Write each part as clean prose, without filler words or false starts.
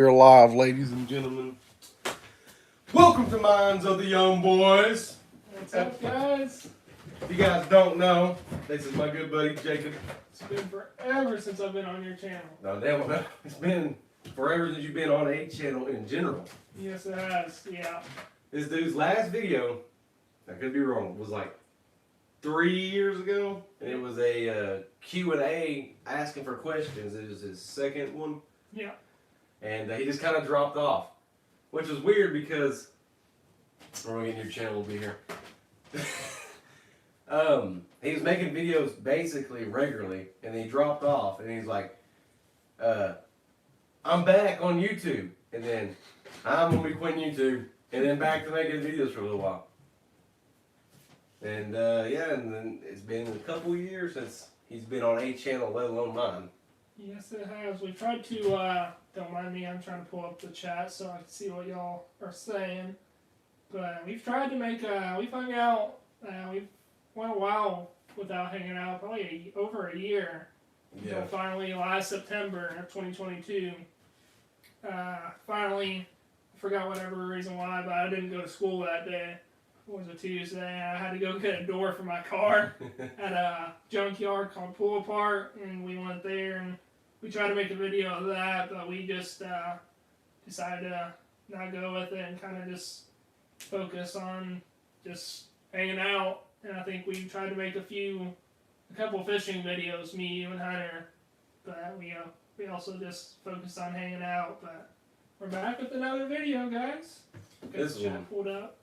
We're live, ladies and gentlemen. Welcome to Minds of the Young Boys. What's up, guys? If you guys don't know, this is my good buddy Jacob. It's been forever since I've been on your channel. No, damn it, it's been forever since you've been on a channel in general. Yes, it has. Yeah. This dude's last video, I could be wrong, was like 3 years ago, and it was a Q&A asking for questions. It was his second one. Yeah. And he just kind of dropped off, which was weird because we're gonna get your channel will be here. He was making videos basically regularly, and he dropped off, and he's like, "I'm back on YouTube," and then I'm gonna be quitting YouTube, and then back to making videos for a little while. And yeah, and then it's been a couple years since he's been on a channel, let alone mine. Yes, it has. We tried to, don't mind me, I'm trying to pull up the chat so I can see what y'all are saying. But we've tried to make, we've hung out, we've went a while without hanging out, probably over a year. Yeah. Until finally, last September of 2022, finally, I forgot whatever reason why, but I didn't go to school that day. It was a Tuesday. I had to go get a door for my car at a junkyard called Pull Apart, and we went there and we tried to make a video of that, but we just decided to not go with it and kind of just focus on just hanging out. And I think we tried to make a couple fishing videos, me, you, and Hunter, but we also just focused on hanging out. But we're back with another video, guys. Got This the chat one. pulled up.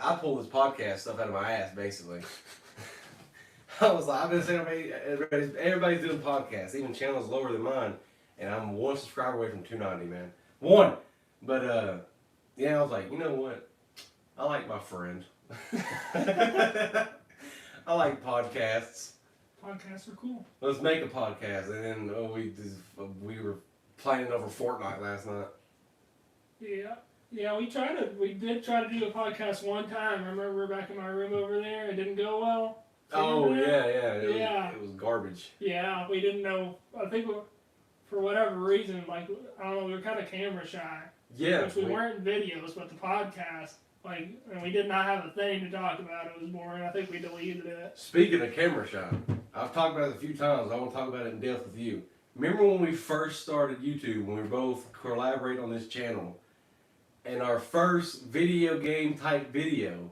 I pulled this podcast stuff out of my ass, basically. I was like, I've been saying everybody's doing podcasts, even channels lower than mine, and I'm one subscriber away from 290, man. One! But, yeah, I was like, you know what? I like my friend. I like podcasts. Podcasts are cool. Let's make a podcast. And then we were playing over Fortnite last night. Yeah. Yeah, we did try to do a podcast one time. I remember we were back in my room over there. It didn't go well. Oh, yeah. It Yeah. was garbage. Yeah, we didn't know. I think for whatever reason, like, I don't know, we were kind of camera shy. Yeah. Which we weren't in videos, but the podcast, like, and we did not have a thing to talk about. It was boring. I think we deleted it. Speaking of camera shy, I've talked about it a few times. I want to talk about it in depth with you. Remember when we first started YouTube, when we were both collaborating on this channel, and our first video game type video,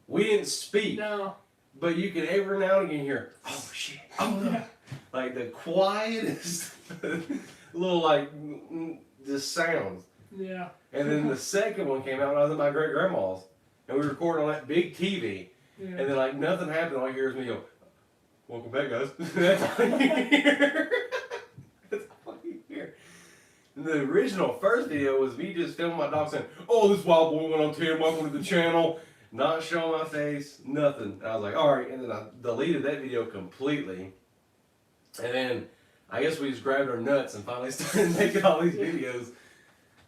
we didn't speak. No. But you can every now and again hear, oh shit, oh no. Yeah. Like the quietest little like just sounds. Yeah. And then the second one came out when I was at my great grandma's, and we recorded on that big TV. Yeah. And then like nothing happened. All you hear is me go, "Welcome back, guys." That's all you hear. That's all you hear. And the original first video was me just filming my dog saying, "Oh, this wild boy went on 10. Welcome to the channel." Not showing my face, nothing. And I was like, all right. And then I deleted that video completely. And then I guess we just grabbed our nuts and finally started making all these videos.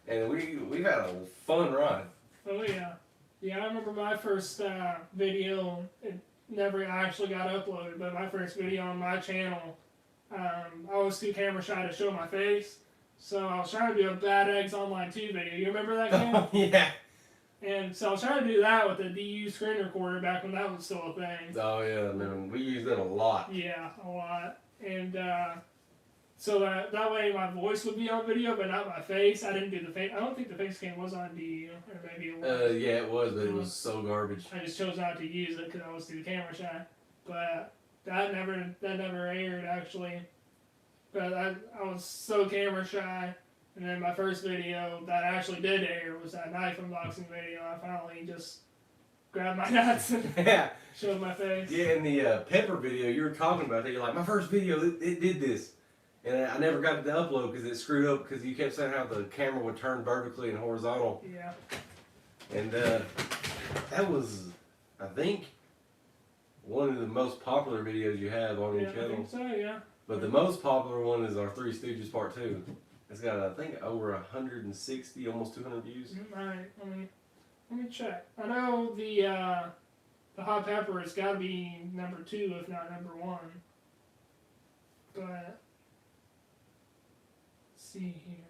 And we've had a fun ride. Oh, yeah. Yeah, I remember my first video, it never actually got uploaded, but my first video on my channel, I was too camera shy to show my face, so I was trying to do a Bad Eggs Online 2 video. You remember that game? Oh, yeah. And so I was trying to do that with a DU screen recorder back when that was still a thing. Oh, yeah, man. We used it a lot. Yeah, a lot. And so that way my voice would be on video, but not my face. I didn't do the face. I don't think the face cam was on DU, or maybe it was. Yeah, it was, but it was so garbage. I just chose not to use it because I was too camera shy. But that never aired actually. But I was so camera shy. And then my first video that actually did air was that knife unboxing video. I finally just grabbed my nuts and Yeah. showed my face. Yeah, in the pepper video, you were talking about that. You're like, my first video, it did this. And I never got it to upload because it screwed up because you kept saying how the camera would turn vertically and horizontal. Yeah. And that was, I think, one of the most popular videos you have on your I channel. think so, yeah. But the most popular one is our Three Stooges Part 2. It's got, I think, over 160, almost 200 views. Alright, let me check. I know the hot pepper has got to be number 2, if not number 1. But see here.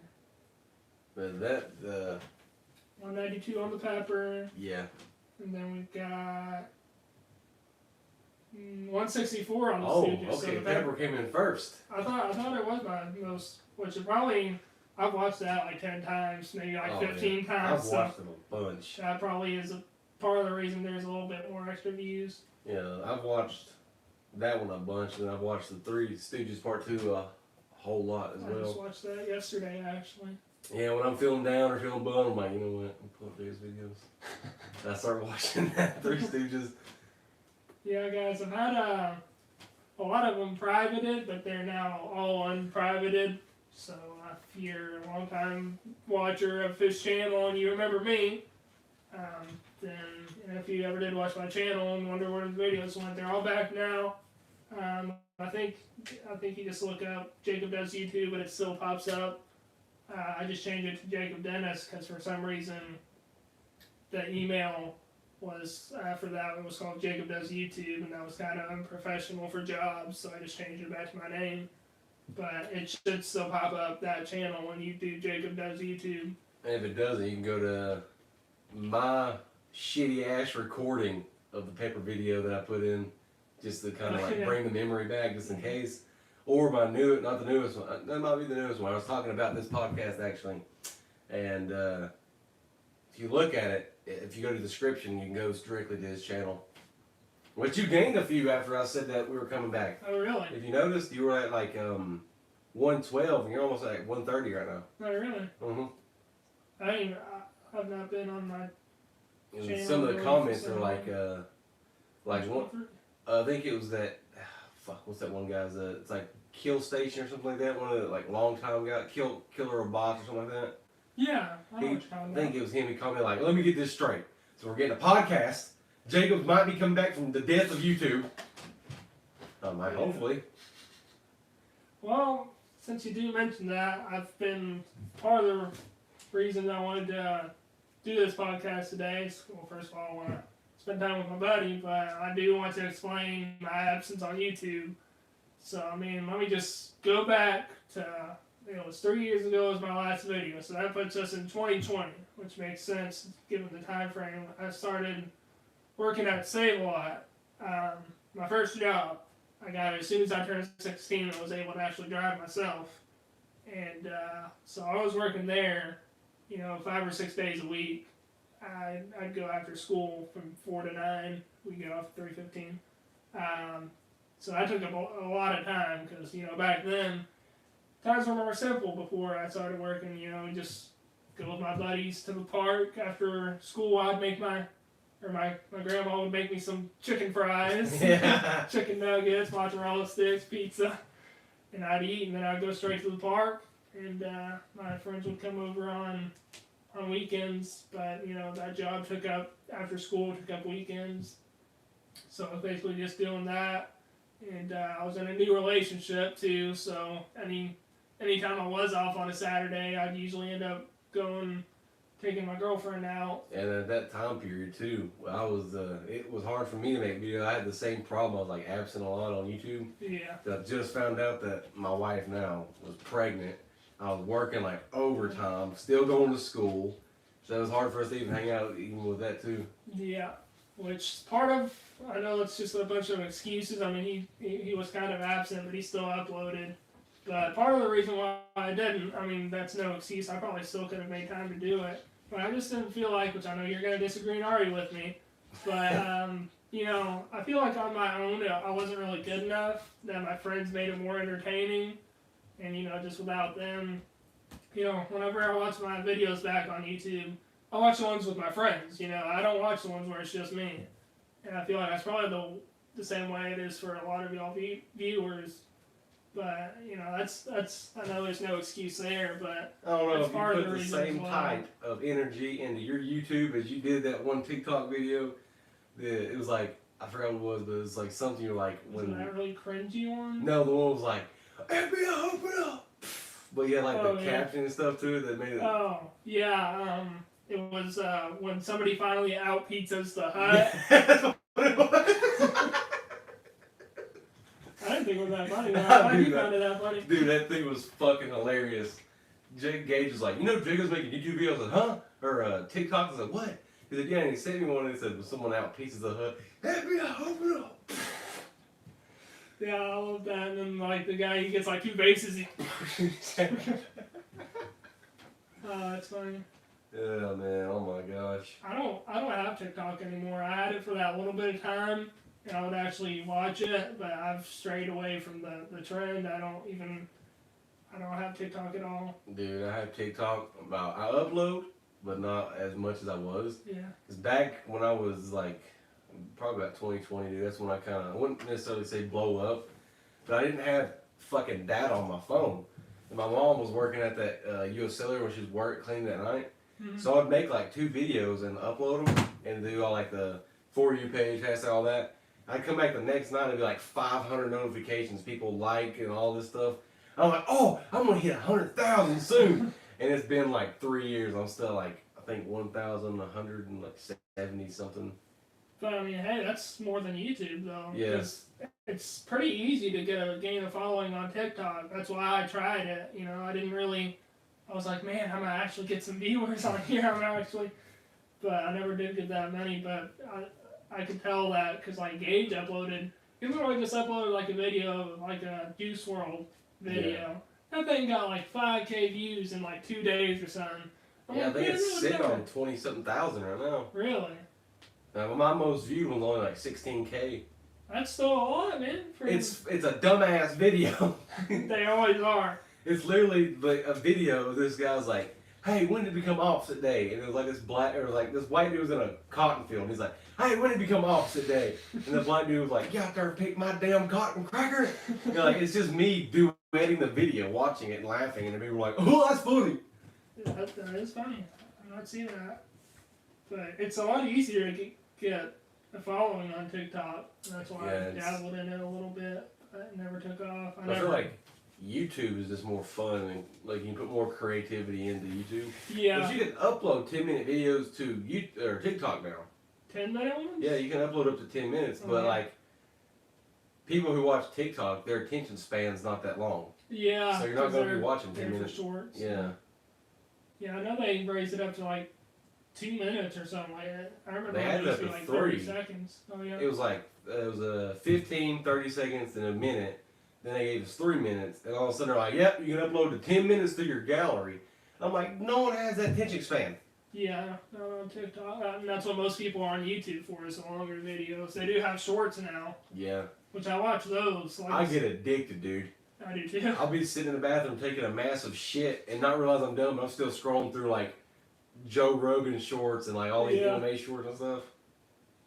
But that, 192 on the pepper. yeah. And then we've got 164 on the Oh, Stooges. okay. So the Pepper came in first. I thought it was my most, which is probably, I've watched that like 10 times, maybe like 15 times. I've watched them a bunch. That probably is a part of the reason there's a little bit more extra views. Yeah, I've watched that one a bunch, and I've watched the Three Stooges Part 2 a whole lot as I well. just watched that yesterday, actually. Yeah, when I'm feeling down or feeling bummed, I'm like, you know what? I'll pull up these videos. And I start watching that Three Stooges. Yeah, guys, I've had a lot of them privated, but they're now all unprivated. So if you're a long-time watcher of his channel and you remember me, then if you ever did watch my channel and wonder where the videos went, they're all back now. I think you just look up Jacob Does YouTube, but it still pops up. I just changed it to Jacob Dennis because for some reason the email was after that it was called Jacob Does YouTube, and that was kind of unprofessional for jobs, so I just changed it back to my name. But it should still pop up that channel when you do Jacob Does YouTube. And if it doesn't, you can go to my shitty ass recording of the Pepper video that I put in, just to kind of like bring the memory back, just in case. Or my not the newest one. That might be the newest one. I was talking about this podcast actually, and if you look at it, if you go to the description, you can go directly to his channel. Which you gained a few after I said that we were coming back. Oh, really? If you noticed, you were at like 112, and you're almost at 130 right now. Oh, really? Mm-hmm. I've not been on my And channel. some of the comments are like one. one. I think it was that. Fuck, what's that one guy's? It's like Kill Station or something like that. One of the like long time guy, Killer of Bots or something like that. Yeah, I know what you're talking I about. think it was him. He commented like, "Let me get this straight. So we're getting a podcast. Jacob might be coming back from the death of YouTube. Hopefully." Well, since you do mention that, I've been part of the reason I wanted to do this podcast today. Well, first of all, I want to spend time with my buddy, but I do want to explain my absence on YouTube. So, let me just go back to, it was 3 years ago was my last video, so that puts us in 2020, which makes sense given the time frame. I started working at Save-A-Lot, my first job. I got it as soon as I turned 16 and was able to actually drive myself. And so I was working there, 5 or 6 days a week. I'd go after school from 4 to 9. We get off at 3:15. So that took up a lot of time because, back then, times were more simple before I started working. Just go with my buddies to the park. After school, I'd make my grandma would make me some chicken fries, chicken nuggets, mozzarella sticks, pizza, and I'd eat, and then I'd go straight to the park, and my friends would come over on weekends, but that job after school took up weekends, so I was basically just doing that, and I was in a new relationship too, so anytime I was off on a Saturday, I'd usually end up taking my girlfriend out. And at that time period too, it was hard for me to make videos. I had the same problem. I was like absent a lot on YouTube. Yeah. I just found out that my wife now was pregnant. I was working like overtime, still going to school. So it was hard for us to even hang out even with that too. Yeah. Which part of, I know it's just a bunch of excuses. He was kind of absent, but he still uploaded. But part of the reason why I didn't, that's no excuse. I probably still could have made time to do it. But I just didn't feel like, which I know you're going to disagree and argue with me, but, I feel like on my own, I wasn't really good enough, that my friends made it more entertaining, and, just without them, whenever I watch my videos back on YouTube, I watch the ones with my friends, I don't watch the ones where it's just me, and I feel like that's probably the same way it is for a lot of y'all viewers. But, that's I know there's no excuse there, but I don't know that's if you part of put the the reason same why. type of energy into your YouTube as you did that one TikTok video. It was like, I forgot what it was, but it was like something you're like, Was that really cringy one? No, the one was like, FBI, open up! But you had like the yeah. caption and stuff to it that made it. Oh, yeah, it was when somebody finally out pizzas the Hut. That's what it was. I didn't think it was that funny. Why you found it that funny? Dude, that thing was fucking hilarious. Gage was like, you know, Jigga's making YouTube videos. I was like, huh? Or TikTok. I was like, what? He's like, yeah, and he sent me one and he said, was someone out pieces of hood. FBI, open up. Yeah, I love that. And then like the guy, he gets like 2 bases. Oh, that's funny. Yeah, man. Oh my gosh. I don't have TikTok anymore. I had it for that little bit of time, and I would actually watch it, but I've strayed away from the trend. I don't have TikTok at all. Dude, I have TikTok I upload, but not as much as I was. Yeah. Cause back when I was like, probably about 2020, dude, that's when I I wouldn't necessarily say blow up, but I didn't have fucking data on my phone. And my mom was working at that U.S. Cellular when she was cleaning at night. Mm-hmm. So I'd make like 2 videos and upload them and do all like the For You page, hashtag all that. I'd come back the next night and it'd be like 500 notifications, people like and all this stuff. I'm like, oh, I'm gonna hit 100,000 soon. And it's been like 3 years. I'm still like, I think 1,170 something. But I mean, hey, that's more than YouTube though. Yes. It's pretty easy to gain a following on TikTok. That's why I tried it. You know, I was like, man, I'm gonna actually get some viewers on here. But I never did get that many. But I could tell that because like Gage uploaded, he literally just uploaded like a video of like a Juice WRLD video. Yeah. That thing got like 5K views in like 2 days or something. I think it's sitting on 20-something thousand right now. Really? My most viewed was only like 16K. That's still a lot, man. It's a dumbass video. They always are. It's literally like a video of this guy's like, hey, when did it become opposite day? And it was like this white dude was in a cotton field. And he's like, hey, when did it become opposite day? And the black dude was like, you out there pick my damn cotton cracker? And like, it's just me editing the video, watching it and laughing. And people were like, oh, that's funny. Yeah, that is funny. I'm not seeing that. But it's a lot easier to get a following on TikTok. That's why I dabbled in it a little bit. But it never took off. I feel like YouTube is just more fun and like you can put more creativity into YouTube. Yeah. But you can upload 10-minute videos to TikTok now. 10-minute ones? Yeah, you can upload up to 10 minutes, but like people who watch TikTok, their attention span's not that long. Yeah. So you're not going to be watching 10 minutes. Shorts. Yeah. Yeah, I know they raised it up to like 2 minutes or something like that. I remember they had it up to like 30 seconds. Oh yeah. It was like 15, 30 seconds, and a minute. Then they gave us 3 minutes, and all of a sudden they're like, "Yep, you can upload to 10 minutes to your gallery." I'm like, no one has that attention span. Yeah, on TikTok, and that's what most people are on YouTube for is the longer videos. They do have shorts now. Yeah. Which I watch those. Like I get addicted, dude. I do too. I'll be sitting in the bathroom taking a massive shit and not realize I'm done, but I'm still scrolling through like Joe Rogan shorts and like all these anime shorts and stuff.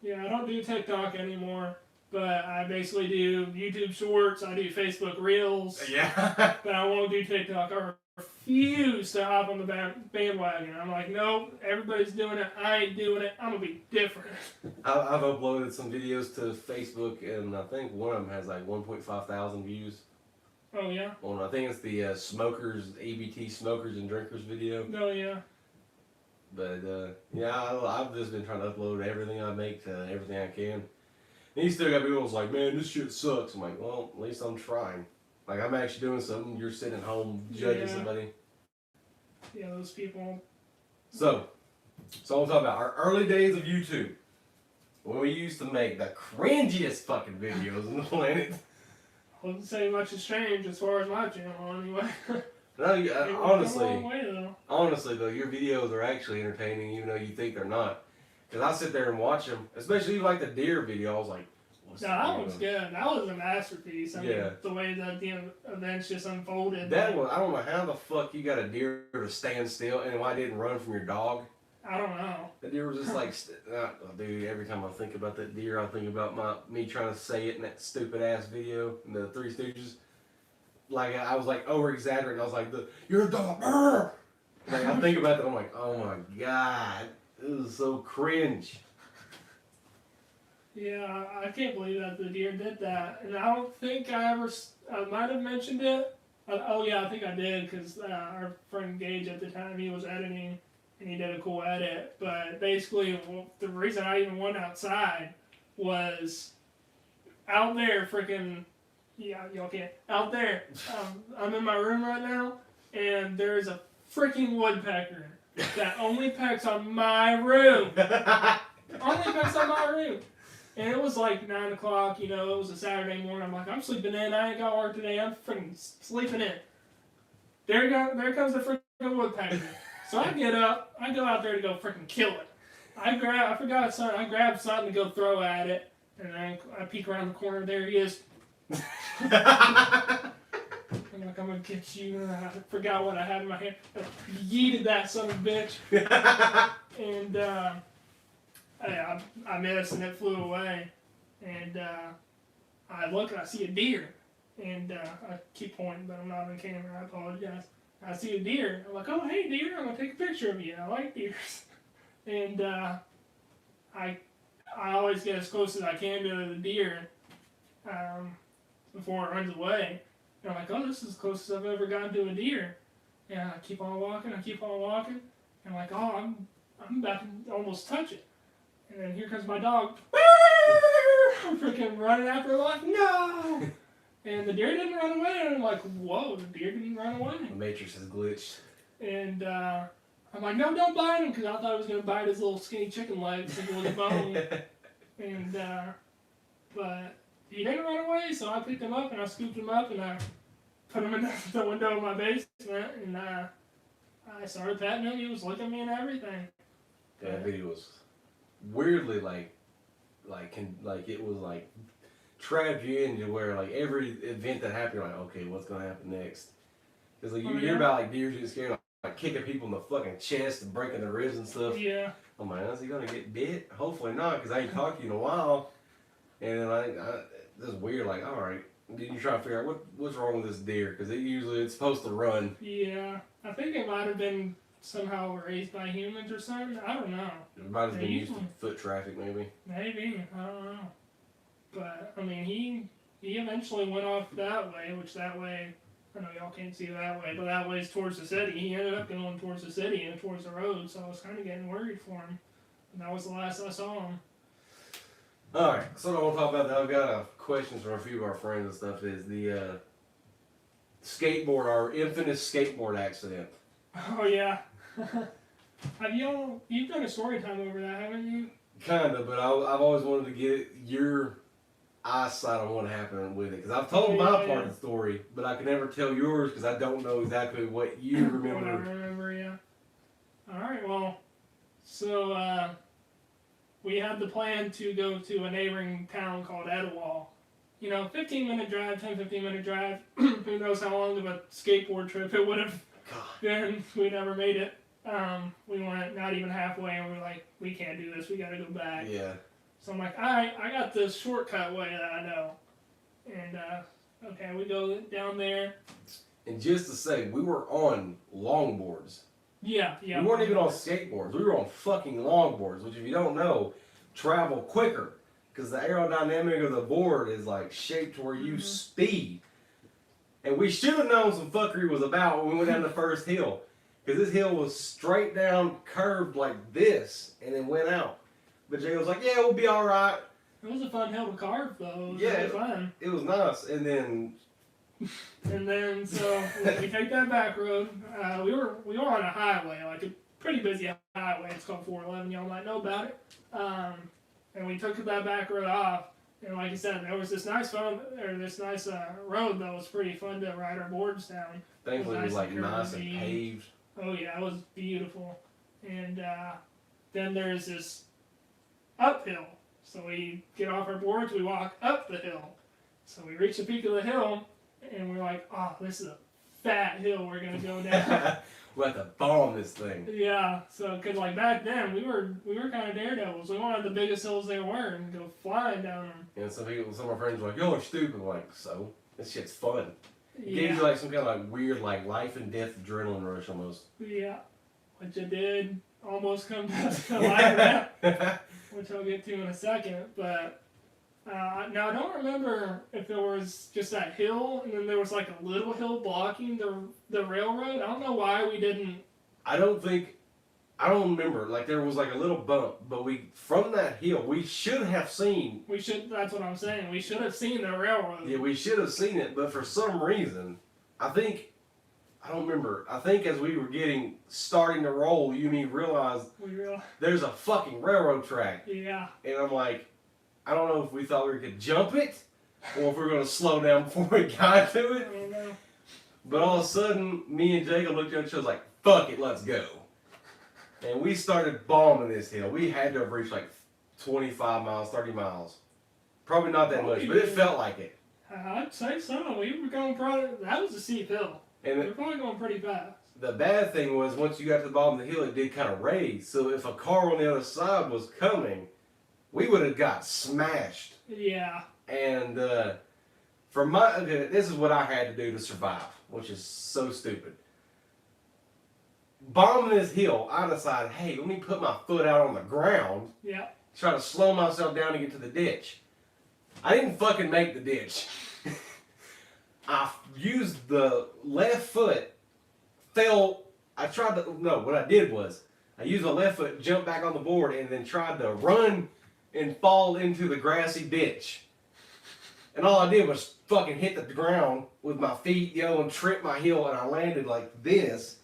Yeah, I don't do TikTok anymore, but I basically do YouTube shorts. I do Facebook Reels. Yeah. But I won't do TikTok. I refuse to hop on the bandwagon. I'm like, no, everybody's doing it. I ain't doing it. I'm gonna be different. I've uploaded some videos to Facebook, and I think one of them has like 1.5 thousand views. Oh yeah. Well, I think it's the smokers, ABT smokers and drinkers video. Oh yeah. But I've just been trying to upload everything I make to everything I can. And you still got people who's like, man, this shit sucks. I'm like, well, at least I'm trying. Like I'm actually doing something. You're sitting at home judging somebody. Yeah, those people. So I'm talking about our early days of YouTube, when we used to make the cringiest fucking videos on the planet. I wouldn't say much has changed as far as my channel anyway. No, honestly though, your videos are actually entertaining, even though you think they're not. Because I sit there and watch them, especially like the deer video. I was like, that one's good. That was a masterpiece. I mean, the way that the events just unfolded. That was, I don't know how the fuck you got a deer to stand still and why it didn't run from your dog. I don't know. The deer was just like, dude, every time I think about that deer, I think about me trying to say it in that stupid ass video in the Three Stooges. Like, I was like over exaggerating. I was like, you're a dog. Like, I think about that, I'm like, oh my god, this is so cringe. Yeah, I can't believe that the deer did that. And I don't think I might have mentioned it. Oh yeah, I think I did, because our friend Gage at the time, he was editing, and he did a cool edit. But basically, the reason I even went outside was out there freaking, yeah, y'all can't, out there. I'm in my room right now, and there's a freaking woodpecker that only pecks on my room. Only pecks on my room. And it was like 9 o'clock, you know, it was a Saturday morning. I'm like, I'm sleeping in. I ain't got work today. I'm freaking sleeping in. There comes the freaking woodpecker. So I get up. I go out there to go freaking kill it. I grabbed something to go throw at it. And then I peek around the corner. There he is. I'm like, I'm going to get you. I forgot what I had in my hand. I yeeted that son of a bitch. And, I missed and it flew away, and I look and I see a deer, and I keep pointing, but I'm not on camera. I apologize. I see a deer. I'm like, oh hey deer, I'm gonna take a picture of you. I like deers, and I always get as close as I can to the deer before it runs away. And I'm like, oh, this is as close as I've ever gotten to a deer. And I keep on walking. And I'm like, oh, I'm about to almost touch it. And then here comes my dog. I'm freaking running after it like, no! And the deer didn't run away. And I'm like, whoa, the deer didn't run away. The Matrix has glitched. And I'm like, no, don't bite him, because I thought it was going to bite his little skinny chicken legs and with the bone. And, but he didn't run away, so I picked him up and I scooped him up and I put him in the window of my basement. And I started petting him. He was looking at me and everything. That video was weirdly it was like trapped you into where like every event that happened, you're like, okay, what's gonna happen next? Because like you hear about like deer getting scared, like kicking people in the fucking chest and breaking their ribs and stuff. Yeah. I'm like, is he gonna get bit? Hopefully not, because I ain't talked to you in a while. And then this is weird. Like, all right, then you try to figure out what's wrong with this deer, because it's supposed to run. Yeah, I think it might have been somehow raised by humans or something. I don't know. It might have been used to foot traffic, maybe. Maybe, I don't know. But I mean, he eventually went off that way, which that way, I know y'all can't see that way, but that way is towards the city. He ended up going towards the city and towards the road, so I was kind of getting worried for him. And that was the last I saw him. All right, so I want to talk about that. I've got questions from a few of our friends and stuff. Is the our infamous skateboard accident? Oh yeah. You've done a story time over that, haven't you? Kinda, but I've always wanted to get your eyesight on what happened with it, because I've told my part of the story, but I can never tell yours because I don't know exactly what you remember. What I remember, yeah. All right, well, so we had the plan to go to a neighboring town called Etowah. 15-minute drive, 10-15-minute drive. Who knows how long of a skateboard trip it would have been. We never made it. We went not even halfway, and we were like, we can't do this. We got to go back. Yeah. So I'm like, all right, I got this shortcut way that I know. And, okay, we go down there. And just to say, we were on longboards. Yeah. We weren't even on skateboards. We were on fucking longboards, which if you don't know, travel quicker. Because the aerodynamic of the board is like shaped to where you speed. And we should have known some fuckery was about when we went down the first hill. Because this hill was straight down, curved like this, and then went out. But Jay was like, yeah, we'll be all right. It was a fun hill to carve, though. It was really fun. It was nice. And then... so we take that back road. We were on a highway, like a pretty busy highway. It's called 411. Y'all might know about it. And we took that back road off. And like I said, there was this nice road that was pretty fun to ride our boards down. Thankfully, it was like nice and paved. Oh yeah, it was beautiful. And then there's this uphill. So we get off our boards, we walk up the hill. So we reach the peak of the hill, and we're like, oh, this is a fat hill we're going to go down. We'll have to bomb this thing. Yeah, so, because like back then, we were kind of daredevils. We wanted the biggest hills there were and go flying down them. And some of our friends were like, y'all are stupid. I'm like, so? This shit's fun. It gives you like some kind of like weird like life and death adrenaline rush almost. Yeah, which it did almost come to life, which I'll get to in a second. But now I don't remember if there was just that hill and then there was like a little hill blocking the railroad. I don't know why we didn't. I don't remember. Like there was like a little bump, but from that hill we should have seen. That's what I'm saying. We should have seen the railroad. Yeah, we should have seen it, but for some reason, I think I don't remember. I think as we were starting to roll, you and me realized there's a fucking railroad track. Yeah. And I'm like, I don't know if we thought we could jump it or if we are going to slow down before we got to it. I don't know. But all of a sudden, me and Jacob looked at each other like, fuck it, let's go. And we started bombing this hill. We had to have reached like 25 miles, 30 miles. Probably not that much, but it felt like it. I'd say so. We were going that was a steep hill. And we were probably going pretty fast. The bad thing was once you got to the bottom of the hill, it did kind of raise. So if a car on the other side was coming, we would have got smashed. Yeah. And this is what I had to do to survive, which is so stupid. Bombing this hill, I decided, hey, let me put my foot out on the ground. Yeah. Try to slow myself down to get to the ditch. I didn't fucking make the ditch. I used the left foot, what I did was, I used the left foot, jumped back on the board, and then tried to run and fall into the grassy ditch. And all I did was fucking hit the ground with my feet, and trip my heel, and I landed like this,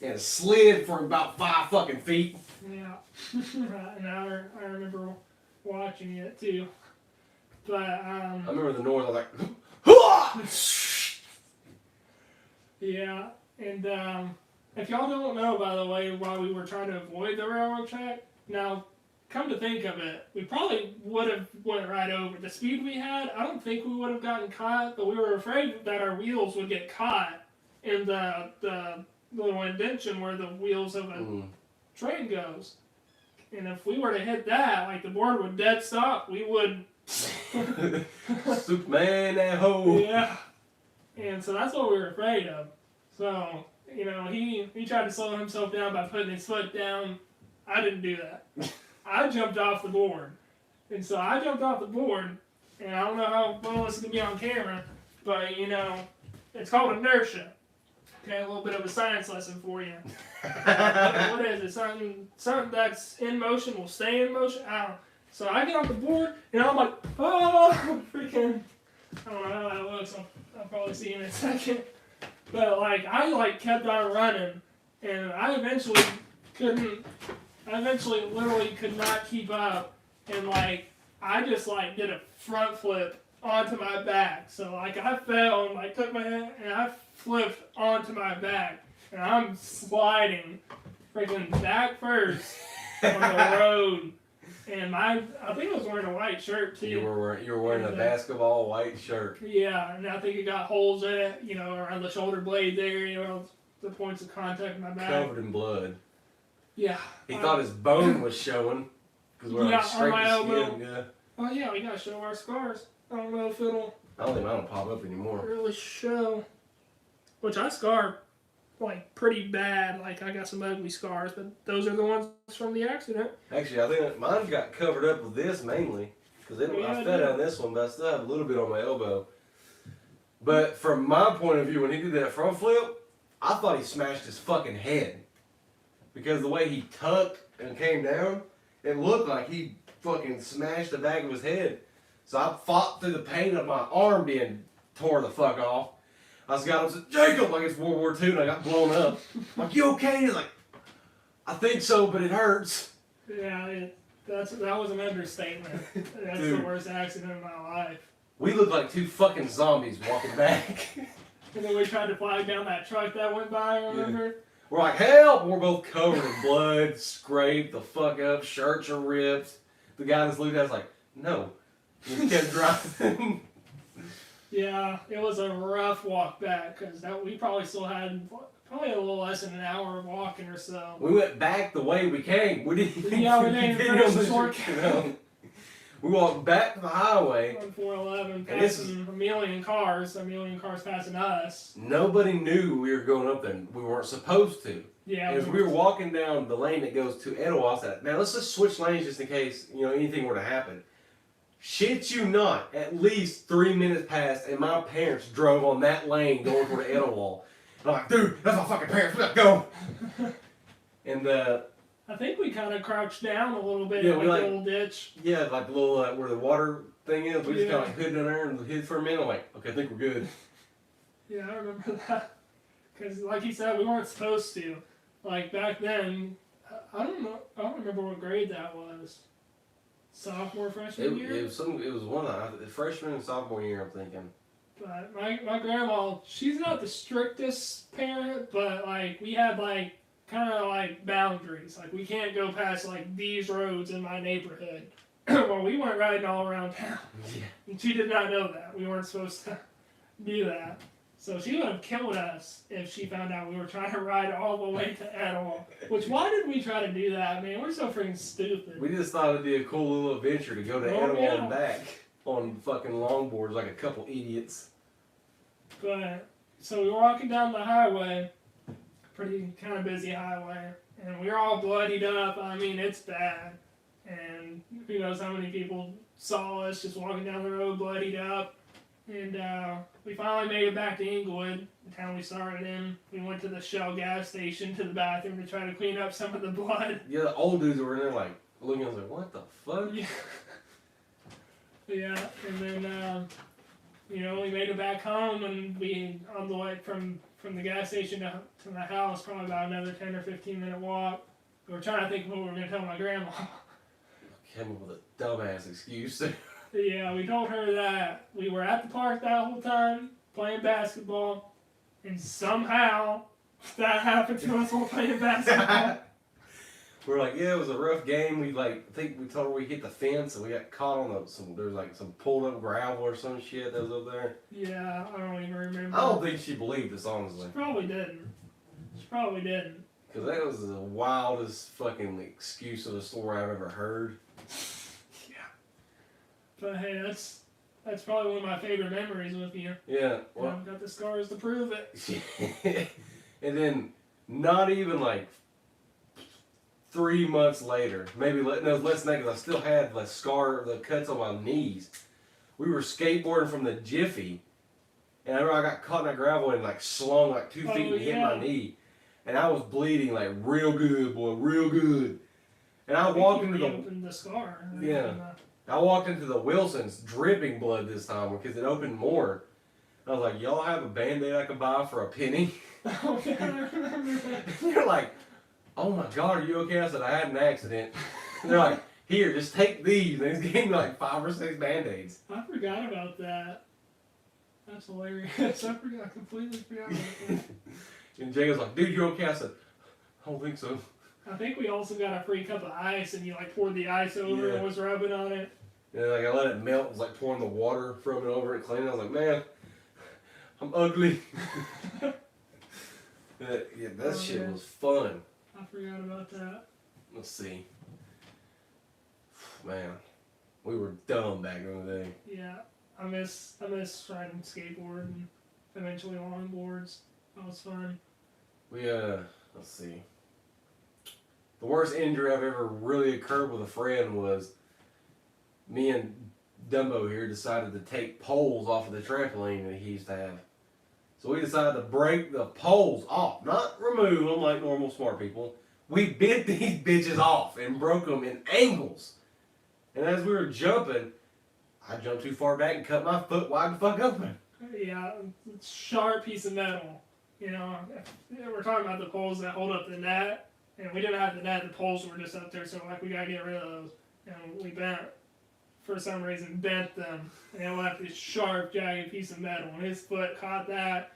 and it slid for about 5 fucking feet. Yeah. And I remember watching it too. But, I remember the noise, I was like, Hooah! Yeah, and if y'all don't know, by the way, why we were trying to avoid the railroad track, now, come to think of it, we probably would have went right over. The speed we had, I don't think we would have gotten caught, but we were afraid that our wheels would get caught in the little indentation where the wheels of a train goes. And if we were to hit that, like the board would dead stop, we would... Superman that hole. Yeah. And so that's what we were afraid of. So, he tried to slow himself down by putting his foot down. I didn't do that. I jumped off the board. And so I jumped off the board, and I don't know how well this is going to be on camera, but, it's called inertia. Okay, a little bit of a science lesson for you. What is it? Something that's in motion will stay in motion? I don't know. So I get off the board, and I'm like, oh, freaking, I don't know how that looks. I'll probably see in a second. But, I kept on running, and I eventually literally could not keep up, and, I just, did a front flip onto my back. So, I fell, and, took my head, and I flipped onto my back, and I'm sliding freaking back first on the road. And I think I was wearing a white shirt too. You were wearing a basketball white shirt. Yeah, and I think it got holes in it, around the shoulder blade there, the points of contact in my back. Covered in blood. Yeah. He thought his bone was showing. Yeah, on my elbow. Skin, yeah. Oh yeah, we gotta show our scars. I don't know if it'll... I don't think mine will pop up anymore. Really show. Which I scar, pretty bad. I got some ugly scars, but those are the ones from the accident. Actually, I think mine got covered up with this mainly. Because I fell down this one, but I still have a little bit on my elbow. But from my point of view, when he did that front flip, I thought he smashed his fucking head. Because the way he tucked and came down, it looked like he fucking smashed the back of his head. So I fought through the pain of my arm being tore the fuck off. I just got up and said, Jacob, like it's World War II, and I got blown up. I'm like, you okay? He's like, I think so, but it hurts. Yeah, that was an understatement. That's Dude. The worst accident of my life. We look like 2 fucking zombies walking back. And then we tried to flag down that truck that went by, remember? Yeah. We're like, help! We're both covered in blood, scraped the fuck up, shirts are ripped. The guy that's looked at us like, no. We kept driving. Yeah, it was a rough walk back, because we probably still had a little less than an hour of walking or so. We went back the way we came. We didn't. Yeah, we didn't finish the shortcut. We walked back to the highway. On 411, passing a million cars passing us. Nobody knew we were going up there. We weren't supposed to. Yeah. As we were walking down the lane that goes to Etowah, I said, man, let's just switch lanes just in case, anything were to happen. Shit you not, at least 3 minutes passed and my parents drove on that lane going toward Etowah. I'm like, dude, that's my fucking parents, we gotta go. And I think we kind of crouched down a little bit in the little ditch. Yeah, like the little, where the water thing is, we just kind of hid in there and hid for a minute. I'm like, okay, I think we're good. Yeah, I remember that. Because, like he said, we weren't supposed to. Like, back then, I don't know. I don't remember what grade that was. Sophomore, freshman year? It was one of the freshman and sophomore year, I'm thinking. But my grandma, she's not the strictest parent, but, like, we had, like, kind of, like, boundaries. Like, we can't go past, like, these roads in my neighborhood. Well, we weren't riding all around town. Yeah. And she did not know that. We weren't supposed to do that. So she would have killed us if she found out we were trying to ride all the way to Etowah. Which, why did we try to do that, man? We're so freaking stupid. We just thought it'd be a cool little adventure to go to Etowah and back on fucking longboards like a couple idiots. But, so we were walking down the highway, pretty kind of busy highway, and we were all bloodied up. I mean, it's bad. And who knows how many people saw us just walking down the road bloodied up. And we finally made it back to Inglewood, the town we started in. We went to the Shell gas station to the bathroom to try to clean up some of the blood. Yeah, the old dudes were in there like looking at us like, what the fuck? Yeah. Yeah, and then, you know, we made it back home, and we, on the way from the gas station to the house, probably about another 10 or 15 minute walk. We were trying to think of what we were going to tell my grandma. Came up with a dumbass excuse. Yeah, we told her that we were at the park that whole time, playing basketball, and somehow that happened to us while playing basketball. We're like, yeah, it was a rough game. I think we told her we hit the fence and we got caught on there was like some pulled up gravel or some shit that was up there. Yeah, I don't even remember. I don't think she believed us, honestly. She probably didn't. Because that was the wildest fucking excuse of a story I've ever heard. Yeah. But hey, that's probably one of my favorite memories with you. Yeah. Well, I've got the scars to prove it. And then, not even like 3 months later, maybe less than that, because I still had the cuts on my knees. We were skateboarding from the Jiffy, and I remember I got caught in that gravel and like slung like 2 feet and hit my knee. And I was bleeding like real good, boy, real good. And I walked into the scar. Yeah. I walked into the Wilsons dripping blood this time because it opened more. And I was like, y'all have a Band-Aid I can buy for a penny? Oh, yeah, I remember that. You're like, oh my God, are you okay? I said, I had an accident. And they're like, here, just take these. And they gave me like 5 or 6 Band-Aids. I forgot about that. That's hilarious. I completely forgot about that. And Jay was like, dude, you okay? I said, I don't think so. I think we also got a free cup of ice, and you like poured the ice over and was rubbing on it. And like I let it melt. It was like pouring the water from it over and cleaning. I was like, man, I'm ugly. That shit was fun. I forgot about that. Let's see. Man, we were dumb back in the day. Yeah, I miss riding skateboard and eventually longboards. That was fun. Let's see. The worst injury I've ever really occurred with a friend was me and Dumbo here decided to take poles off of the trampoline that he used to have. So we decided to break the poles off, not remove them like normal smart people. We bent these bitches off and broke them in angles. And as we were jumping, I jumped too far back and cut my foot wide the fuck open. Yeah, sharp piece of metal. You know, we're talking about the poles that hold up the net, and we didn't have the net, the poles were just up there, so like we gotta get rid of those. And we for some reason, bent them, and it left this sharp, jagged piece of metal, and his foot caught that.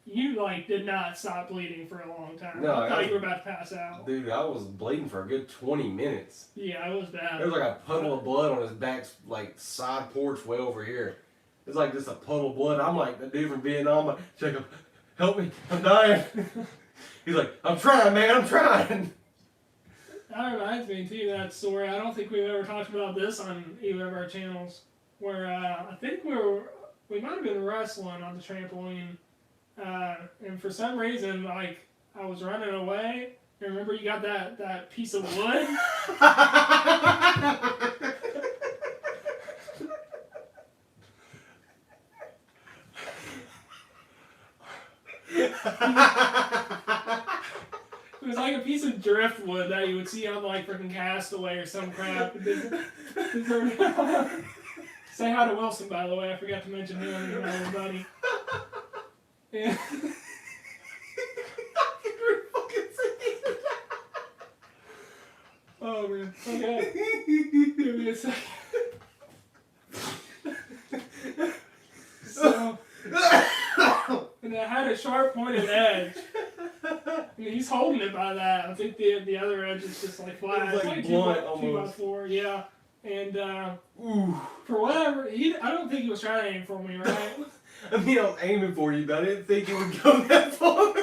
You, like, did not stop bleeding for a long time. No, I thought you were about to pass out. Dude, I was bleeding for a good 20 minutes. Yeah, it was bad. There was like a puddle of blood on his back, like, side porch way over here. It's like just a puddle of blood. I'm like the dude from Vietnam, like, Jacob, help me, I'm dying. He's like, I'm trying, man, I'm trying. That reminds me, too, that story. I don't think we've ever talked about this on either of our channels. Where I think we might have been wrestling on the trampoline. And for some reason, like, I was running away. And remember, you got that piece of wood? It was like a piece of driftwood that you would see on like freaking Castaway or some crap. Say hi to Wilson, by the way. I forgot to mention him, you know, buddy. Yeah. Oh man. Okay. Give me a second. So, and it had a sharp pointed edge. And he's holding it by that. I think the other edge is just like flat. It's like It's blunt like 2 by almost. 4, yeah. And Ooh. for whatever, I don't think he was trying to aim for me, right? I mean, I was aiming for you, but I didn't think it would go that far.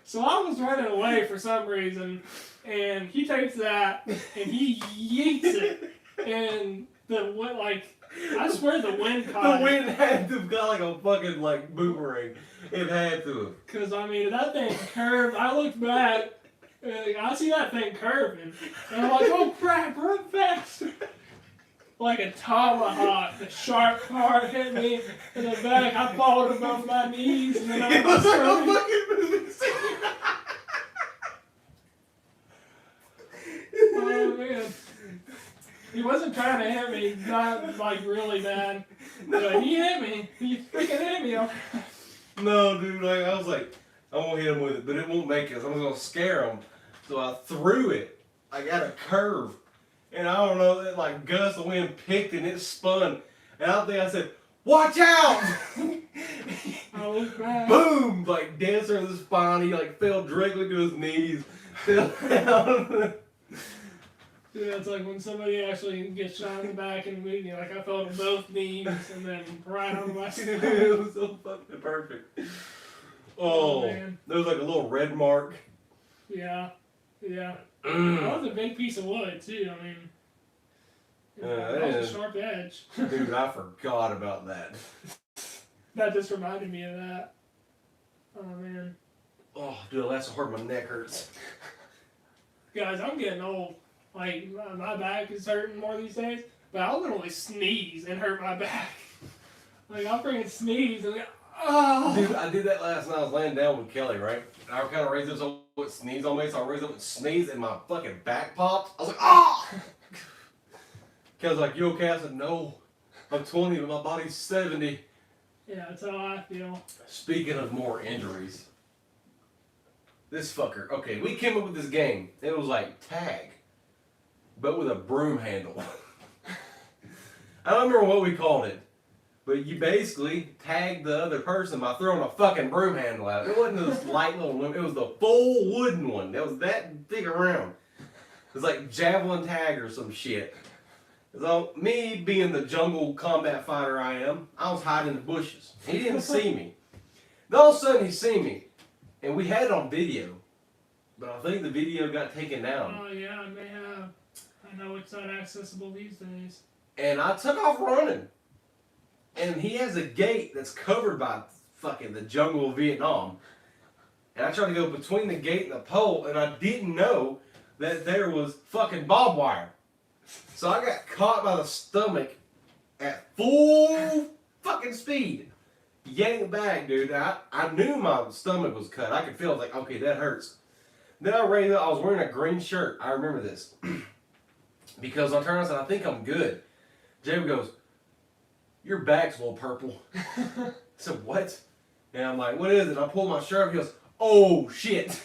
So I was running away for some reason, and he takes that and he yeets it, and the wind, like, I swear the wind caught The it. wind had to have got like a fucking like boomerang. It had to have. Cause I mean that thing curved. I looked back, and I see that thing curving, and I'm like, oh crap, run fast! Like a tomahawk, the sharp part hit me in the back. I followed above my knees, and then I It was like a running. fucking movie scene. Oh man. He wasn't trying to hit me, not like really bad. But he hit me. He freaking hit me. No, dude, like, I was like, I'm gonna hit him with it, but it won't make it. So I'm gonna scare him. So I threw it. I got a curve. And I don't know, that like gust of wind picked and it spun. And I think I said, watch out! I looked back. Boom! Like dancer in the spine, he like fell directly to his knees. Fell down. Yeah, it's like when somebody actually gets shot in the back and we, like I fell to both knees and then right on my stomach. It was so fucking perfect. Oh, man. there was like a little red mark. Yeah, yeah. Mm. That was a big piece of wood too. I mean, that that was is- a sharp edge. Dude, I forgot about that. That just reminded me of that. Oh man, Oh, dude, that's so hard. My neck hurts. guys, I'm getting old. Like my back is hurting more these days, but I'll literally sneeze and hurt my back. Like I'll freaking sneeze and oh. Dude, I did that last night. I was laying down with Kelly, right? And I kind of raised up so it would sneeze on me, so I raised up and sneezed, and my fucking back popped. I was like, ah! Kelly's like, you okay? I said, no. I'm 20, but my body's 70. Yeah, that's how I feel. Speaking of more injuries, this fucker. Okay, we came up with this game. It was like tag, but with a broom handle. I don't remember what we called it, but you basically tagged the other person by throwing a fucking broom handle at it. It wasn't this light little one. It was the full wooden one. That was that big around. It was like javelin tag or some shit. So me being the jungle combat fighter I am, I was hiding in the bushes. He didn't see me. Then all of a sudden he seen me, and we had it on video, but I think the video got taken down. Oh yeah, I may have. I know it's not accessible these days. And I took off running. And he has a gate that's covered by fucking the jungle of Vietnam. And I tried to go between the gate and the pole, and I didn't know that there was fucking barbed wire. So I got caught by the stomach at full fucking speed. Yanked back, dude. I knew my stomach was cut. I could feel it. Like, okay, that hurts. Then I raised up. I was wearing a green shirt. I remember this. Because I turned around and said, I think I'm good. Jacob goes, your back's a little purple. I said, what? And I'm like, what is it? And I pulled my shirt up. He goes, oh, shit.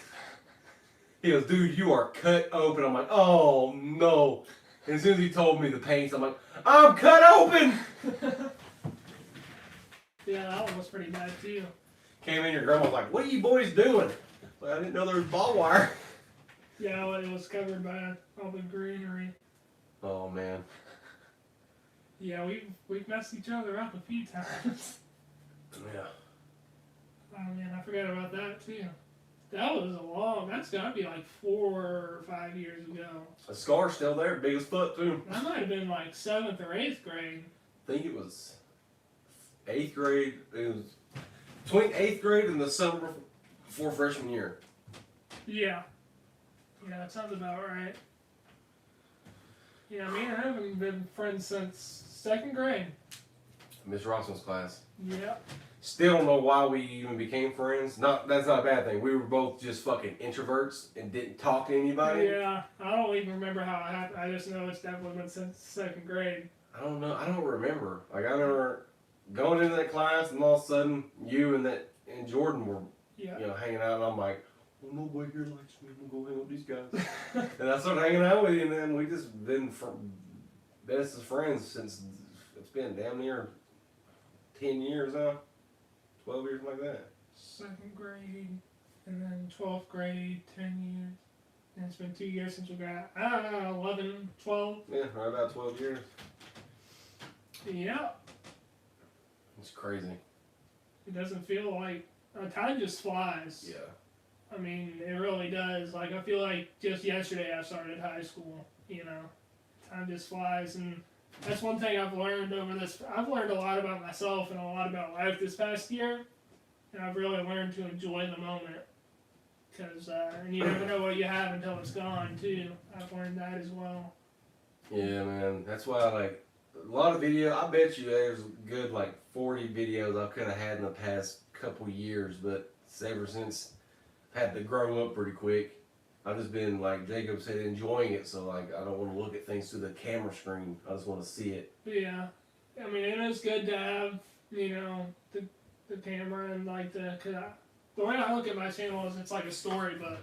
He goes, dude, you are cut open. I'm like, oh, no. And as soon as he told me the pain, I'm like, I'm cut open. Yeah, that one was pretty bad too. Came in, your grandma was like, what are you boys doing? Like, I didn't know there was barbed wire. Yeah, well, it was covered by all the greenery. Oh, man. Yeah, we've messed each other up a few times. Yeah. Oh man, I forgot about that too. That was that's gotta be like 4 or 5 years ago. The scar's still there, big as fuck, too. That might have been like 7th or 8th grade. I think it was 8th grade. It was between 8th grade and the summer before freshman year. Yeah. Yeah, that sounds about right. Yeah, me and him have been friends since 2nd grade. Miss Rossman's class. Yeah. Still don't know why we even became friends. That's not a bad thing. We were both just fucking introverts and didn't talk to anybody. Yeah, I don't even remember how it happened. I just know it's definitely been since 2nd grade. I don't know. I don't remember. Like, I remember going into that class and all of a sudden you and Jordan were Yeah. hanging out, and I'm like, well, nobody here likes me. I'm gonna go hang out with these guys. And I started hanging out with you, and then we just been best of friends since it's been damn near 10 years now, 12 years like that. Second grade, and then 12th grade, 10 years. And it's been 2 years since we got, I don't know, 11, 12. Yeah, right about 12 years. Yeah. It's crazy. It doesn't feel like, time just flies. Yeah. I mean, it really does. Like, I feel like just yesterday I started high school, you know. Time just flies, and that's one thing I've learned over this. I've learned a lot about myself and a lot about life this past year, and I've really learned to enjoy the moment. Because and you never know what you have until it's gone, too. I've learned that as well. Yeah, man. That's why, like, a lot of videos, I bet you there's good, like, 40 videos I could have had in the past couple years, but ever since I've had to grow up pretty quick, I've just been, like Jacob said, enjoying it. So, like, I don't want to look at things through the camera screen. I just want to see it. Yeah. I mean, it is good to have, you know, the camera and, like, the way I look at my channel is it's like a storybook.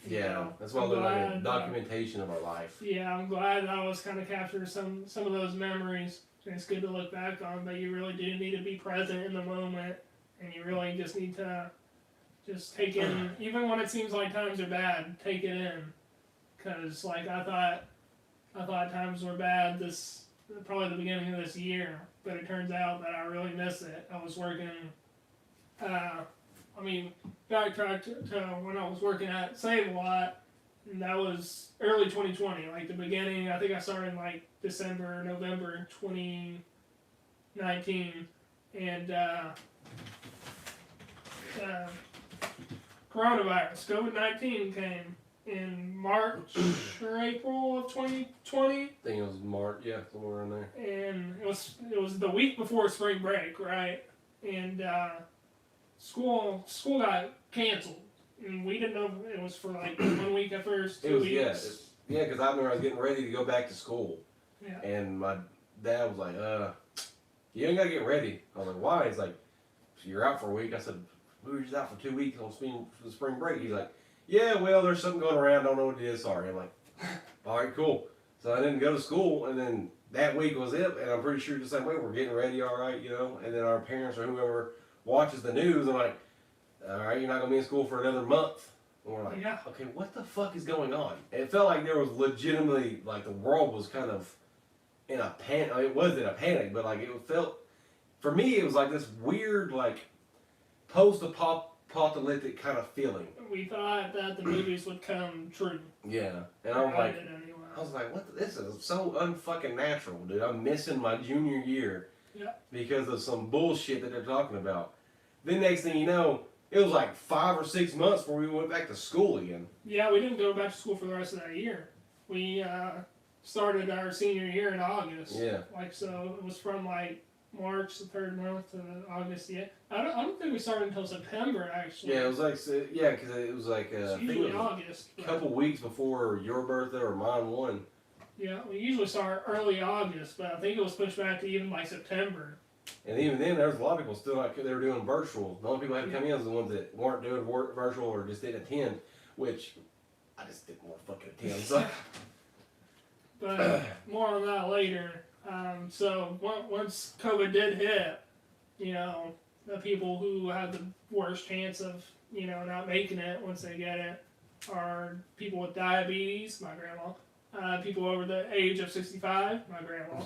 Yeah, know? that's why I look like a documentation of our life. Yeah, I'm glad I was kind of capturing some of those memories. And it's good to look back on, but you really do need to be present in the moment, and you really just need to just take in, even when it seems like times are bad, take it in. Because, like, I thought times were bad probably the beginning of this year, but it turns out that I really miss it. I was working, backtrack to when I was working at Save a Lot, and that was early 2020, like the beginning. I think I started in like December, November 2019, and coronavirus, COVID-19 came in March or April of 2020. I think it was March, yeah, somewhere around there. And it was the week before spring break, right? And school got canceled, and we didn't know it was for like 1 week at first, 2 weeks. Yeah, because I remember I was getting ready to go back to school, Yeah. and my dad was like, "You ain't gotta get ready." I was like, "Why?" He's like, "You're out for a week." I said, "We were just out for 2 weeks on spring break." He's like, "Yeah, well, there's something going around. Don't know what it is. Sorry." I'm like, "All right, cool." So I didn't go to school, and then that week was it. And I'm pretty sure the same way we're getting ready, all right, you know. And then our parents or whoever watches the news, I'm like, "All right, you're not gonna be in school for another month." And we're like, Yeah. "Okay, what the fuck is going on?" And it felt like there was legitimately, like, the world was kind of in a panic. I mean, it wasn't a panic, but like it felt, for me, it was like this weird, like, post-apocalyptic kind of feeling. We thought that the movies would come true. Yeah, and I'm like, Anyway. I was like, what? This is so unfucking natural, dude. I'm missing my junior year because of some bullshit that they're talking about. Then next thing you know, it was like 5 or 6 months before we went back to school again. Yeah, we didn't go back to school for the rest of that year. We started our senior year in August. Yeah. Like, so it was from like March, the third month, to August. Yeah. I don't think we started until September, actually. Yeah, it was like, yeah, because it was like, it's I think usually it was August. a couple weeks before your birthday or mine one. Yeah, we usually start early August, but I think it was pushed back to even like September. And even then, there was a lot of people still like they were doing virtual. The only people that had to come in was the ones that weren't doing virtual or just didn't attend, which I just didn't want to fucking attend. So. But more on that later. So once COVID did hit, you know, the people who have the worst chance of, you know, not making it once they get it are people with diabetes, my grandma, people over the age of 65, my grandma,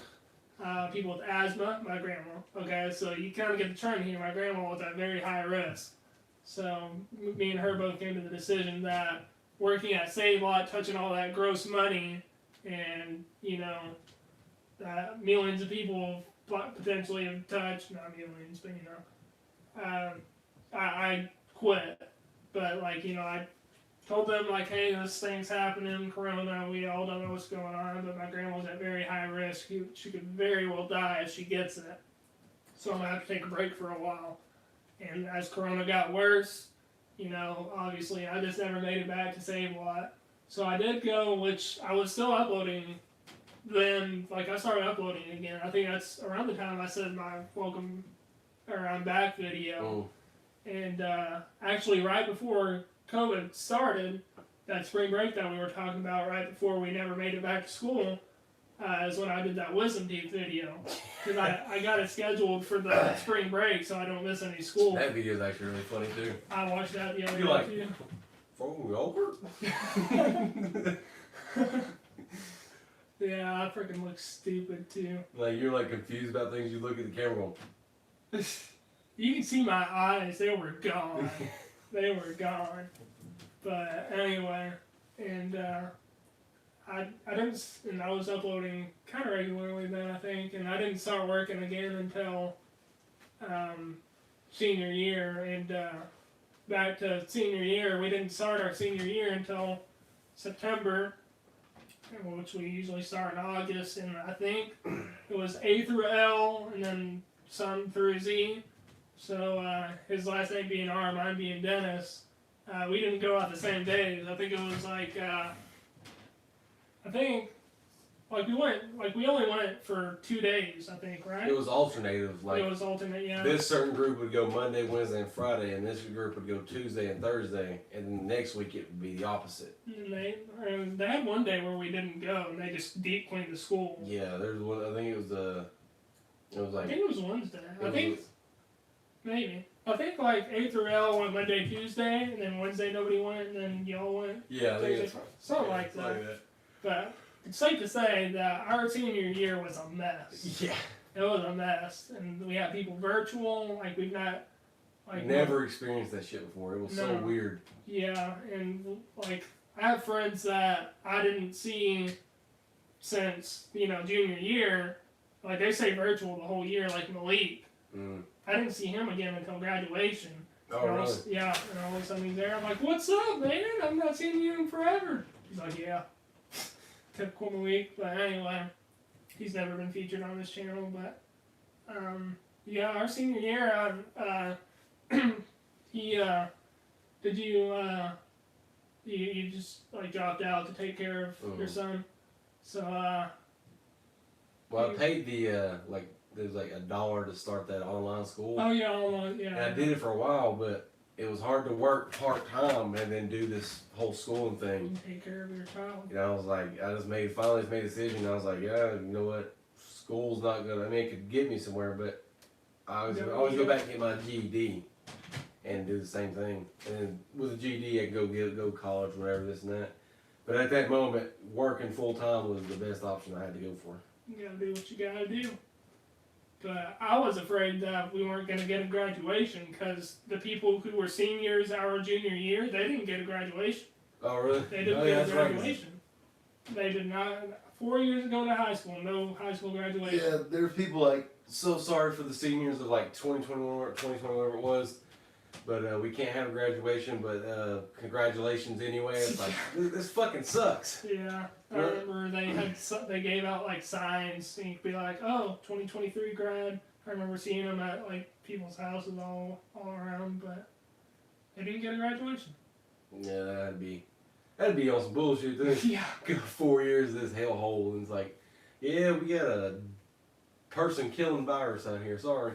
people with asthma, my grandma. Okay, so you kind of get the trend here. My grandma was at very high risk. So me and her both came to the decision that working at Save a Lot, touching all that gross money, and, you know, that millions of people potentially have touched, not millions, but, you know, I quit. But, like, you know, I told them, like, hey, this thing's happening, corona, we all don't know what's going on, but my grandma's at very high risk. She could very well die if she gets it. So I'm going to have to take a break for a while. And as corona got worse, you know, obviously I just never made it back to Save a Lot. So I did go, which I was still uploading then, like I started uploading again. I think that's around the time I said my welcome, or I'm back video. Oh. And actually right before COVID started, that spring break that we were talking about right before we never made it back to school, is when I did that wisdom teeth video. Because I got it scheduled for the spring break so I don't miss any school. That video is actually really funny too. I watched that the other You day like- too. Phone over? Yeah, I freaking look stupid too. Like you're like confused about things. You look at the camera going, You can see my eyes, they were gone. They were gone. But anyway, and I didn't, and I was uploading kind of regularly then, I think, and I didn't start working again until senior year. And back to senior year, we didn't start our senior year until September, which we usually start in August, and I think it was A through L, and then some through Z. So his last name being R, mine being Dennis. We didn't go out the same days. I think it was like we only went for 2 days. I think, right? it was alternative. Like It was alternate, yeah. this certain group would go Monday, Wednesday, and Friday, and this group would go Tuesday and Thursday, and then the next week it would be the opposite. And they had one day where we didn't go, and they just deep cleaned the school. Yeah, there's one. I think it was I like think it was Wednesday. it was- Maybe. I think like A through L went Monday, Tuesday, and then Wednesday nobody went, and then y'all went. yeah, I think Thursday, it's something like that. But it's safe to say that our senior year was a mess. Yeah, It was a mess, and we had people virtual. Like we've not, like never experienced that shit before. It was so No. weird. Yeah, and like I have friends that I didn't see since junior year. Like they say virtual the whole year. Like Malik, Mm. I didn't see him again until graduation. Oh And all really? of a- Yeah, and all of a sudden he's there. I'm like, "What's up, man? I've not seen you in forever." He's like, "Yeah." Typical Malik, but anyway, he's never been featured on this channel. But yeah, our senior year, he did you just like dropped out to take care of your son? So Well, I paid the like there was like $1 to start that online school. oh yeah, almost, yeah. And I did it for a while, but it was hard to work part time and then do this whole schooling thing. Take care of your child. You know, I was like, I finally made a decision. I was like, yeah, you know what, school's not gonna. I mean, it could get me somewhere, but I always go back and get my GED and do the same thing. And then with a GED, I could go college, whatever, this and that. But at that moment, working full time was the best option I had to go for. You gotta do what you gotta do. But I was afraid that we weren't gonna get a graduation because the people who were seniors our junior year, they didn't get a graduation. Oh really? They didn't Oh, get yeah, a that's right. graduation. They did not. 4 years ago to high school, no high school graduation. Yeah, there's people like so sorry for the seniors of like 2021 or 2020, whatever it was. But we can't have a graduation, but congratulations anyway. It's like, this fucking sucks. Yeah, I remember they gave out like signs, and you could be like, "Oh, 2023 grad." I remember seeing them at like people's houses all around, but they didn't get a graduation. Yeah, that'd be on some bullshit too. Yeah. Go 4 years of this hellhole, and it's like, yeah, we got a person killing virus out here. Sorry.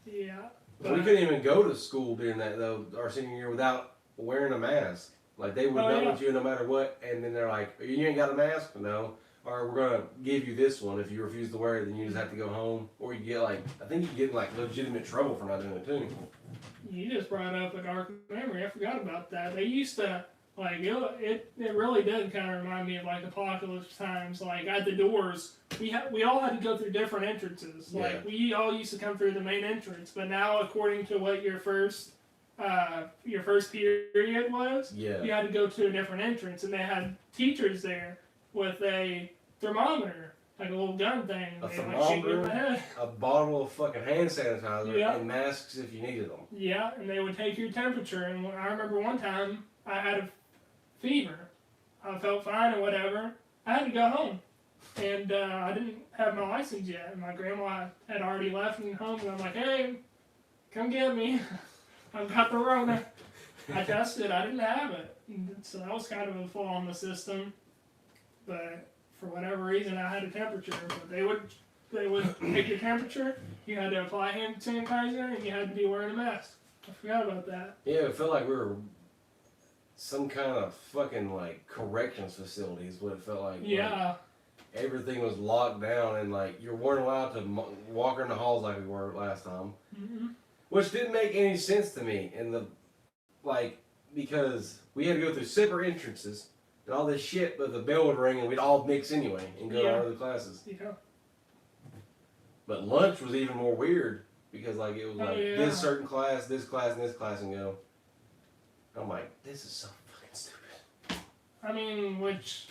Yeah. But we couldn't even go to school during that though, our senior year, without wearing a mask. Like they would know with you no matter what, and then they're like, "You ain't got a mask? No. Or we're gonna give you this one. If you refuse to wear it, then you just have to go home." Or you get like, I think you get like legitimate trouble for not doing it too. You just brought up a dark memory. I forgot about that. They used to like it really did kind of remind me of like apocalypse times. Like at the doors, we all had to go through different entrances. Yeah. Like we all used to come through the main entrance, but now according to what your first period was, Yeah. you had to go to a different entrance, and they had teachers there with a thermometer, like a little gun thing. A They, like, shoot you in the thermometer? head. A bottle of fucking hand sanitizer Yeah. and masks if you needed them. Yeah, and they would take your temperature. And I remember one time I had a fever. I felt fine or whatever. I had to go home, and I didn't have my license yet. And my grandma had already left me home, and I'm like, "Hey, come get me. I've got the Rona." I tested. I didn't have it, and so that was kind of a flaw in the system. But for whatever reason, I had a temperature. But they would take your temperature. You had to apply hand sanitizer, and you had to be wearing a mask. I forgot about that. Yeah, it felt like we were some kind of fucking like corrections facility is what it felt like. Yeah. Like, everything was locked down and like you weren't allowed to walk in the halls like we were last time. Mm-hmm. Which didn't make any sense to me in the like because we had to go through separate entrances and all this shit, but the bell would ring and we'd all mix anyway and go to our other classes. Yeah. But lunch was even more weird because like it was Oh, like yeah. this certain class, this class, and this class, and go. I'm like, this is so fucking stupid. I mean, which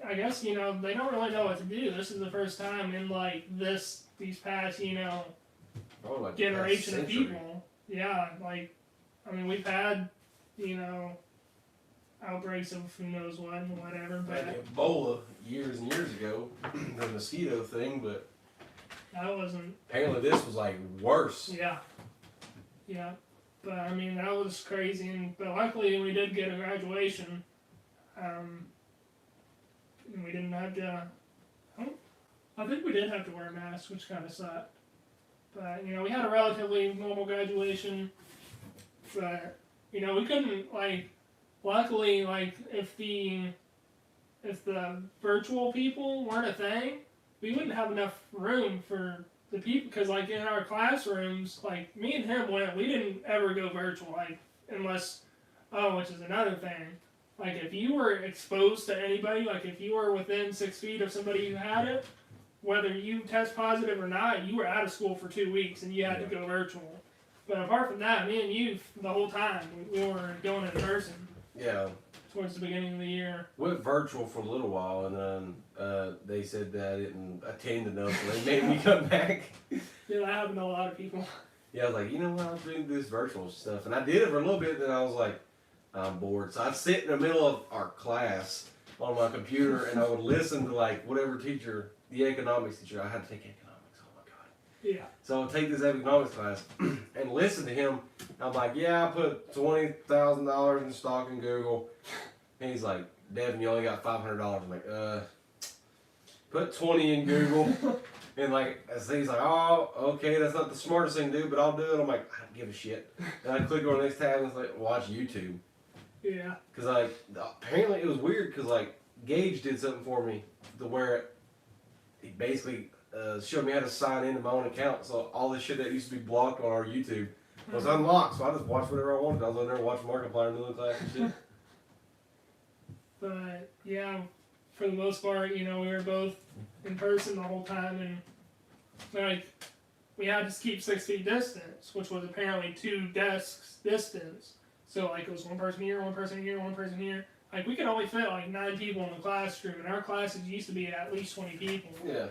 I guess, you know, they don't really know what to do. This is the first time in like these past, you know, Probably like generation past of century. people. Yeah, like I mean we've had, you know, outbreaks of who knows what and whatever, but Like Ebola years and years ago, the mosquito thing, but that wasn't. apparently this was like worse. Yeah. Yeah. But I mean that was crazy, but luckily we did get a graduation. And we didn't have to. I think we did have to wear a mask, which kind of sucked. But you know we had a relatively normal graduation. But you know we couldn't like. Luckily, like if the virtual people weren't a thing, we wouldn't have enough room for the people, because like in our classrooms, like me and him went, we didn't ever go virtual, like unless, which is another thing, like if you were exposed to anybody, like if you were within 6 feet of somebody who had it, whether you test positive or not, you were out of school for 2 weeks and you had to go virtual. But apart from that, me and you, the whole time, we were going in person. Yeah. Towards the beginning of the year. Went virtual for a little while, and then they said that I didn't attend enough, so they made me come back. Yeah, that happened to a lot of people. Yeah, I was like, you know what, I'll do this virtual stuff. And I did it for a little bit, then I was like, I'm bored. So I'd sit in the middle of our class on my computer, and I would listen to like whatever teacher, the economics teacher, I had to take economics, oh my God. Yeah. So I would take this economics class and listen to him. I'm like, yeah, I put $20,000 in stock in Google. And he's like, Devin, you only got $500. I'm like, put 20 in Google. And like, he's like, oh, okay, that's not the smartest thing to do, but I'll do it. I'm like, I don't give a shit. And I click on the next tab and it's like, watch YouTube. Yeah. Cause like, apparently it was weird cause like, Gage did something for me to where he basically showed me how to sign into my own account. So all this shit that used to be blocked on our YouTube was unlocked. So I just watched whatever I wanted. I was on there watching Markiplier and doing class and shit. But yeah, for the most part, you know, we were both in person the whole time, and like we had to keep 6 feet distance, which was apparently 2 desks distance. So like it was one person here, one person here, one person here. Like we could only fit like 9 people in the classroom, and our classes used to be at least 20 people. Yeah.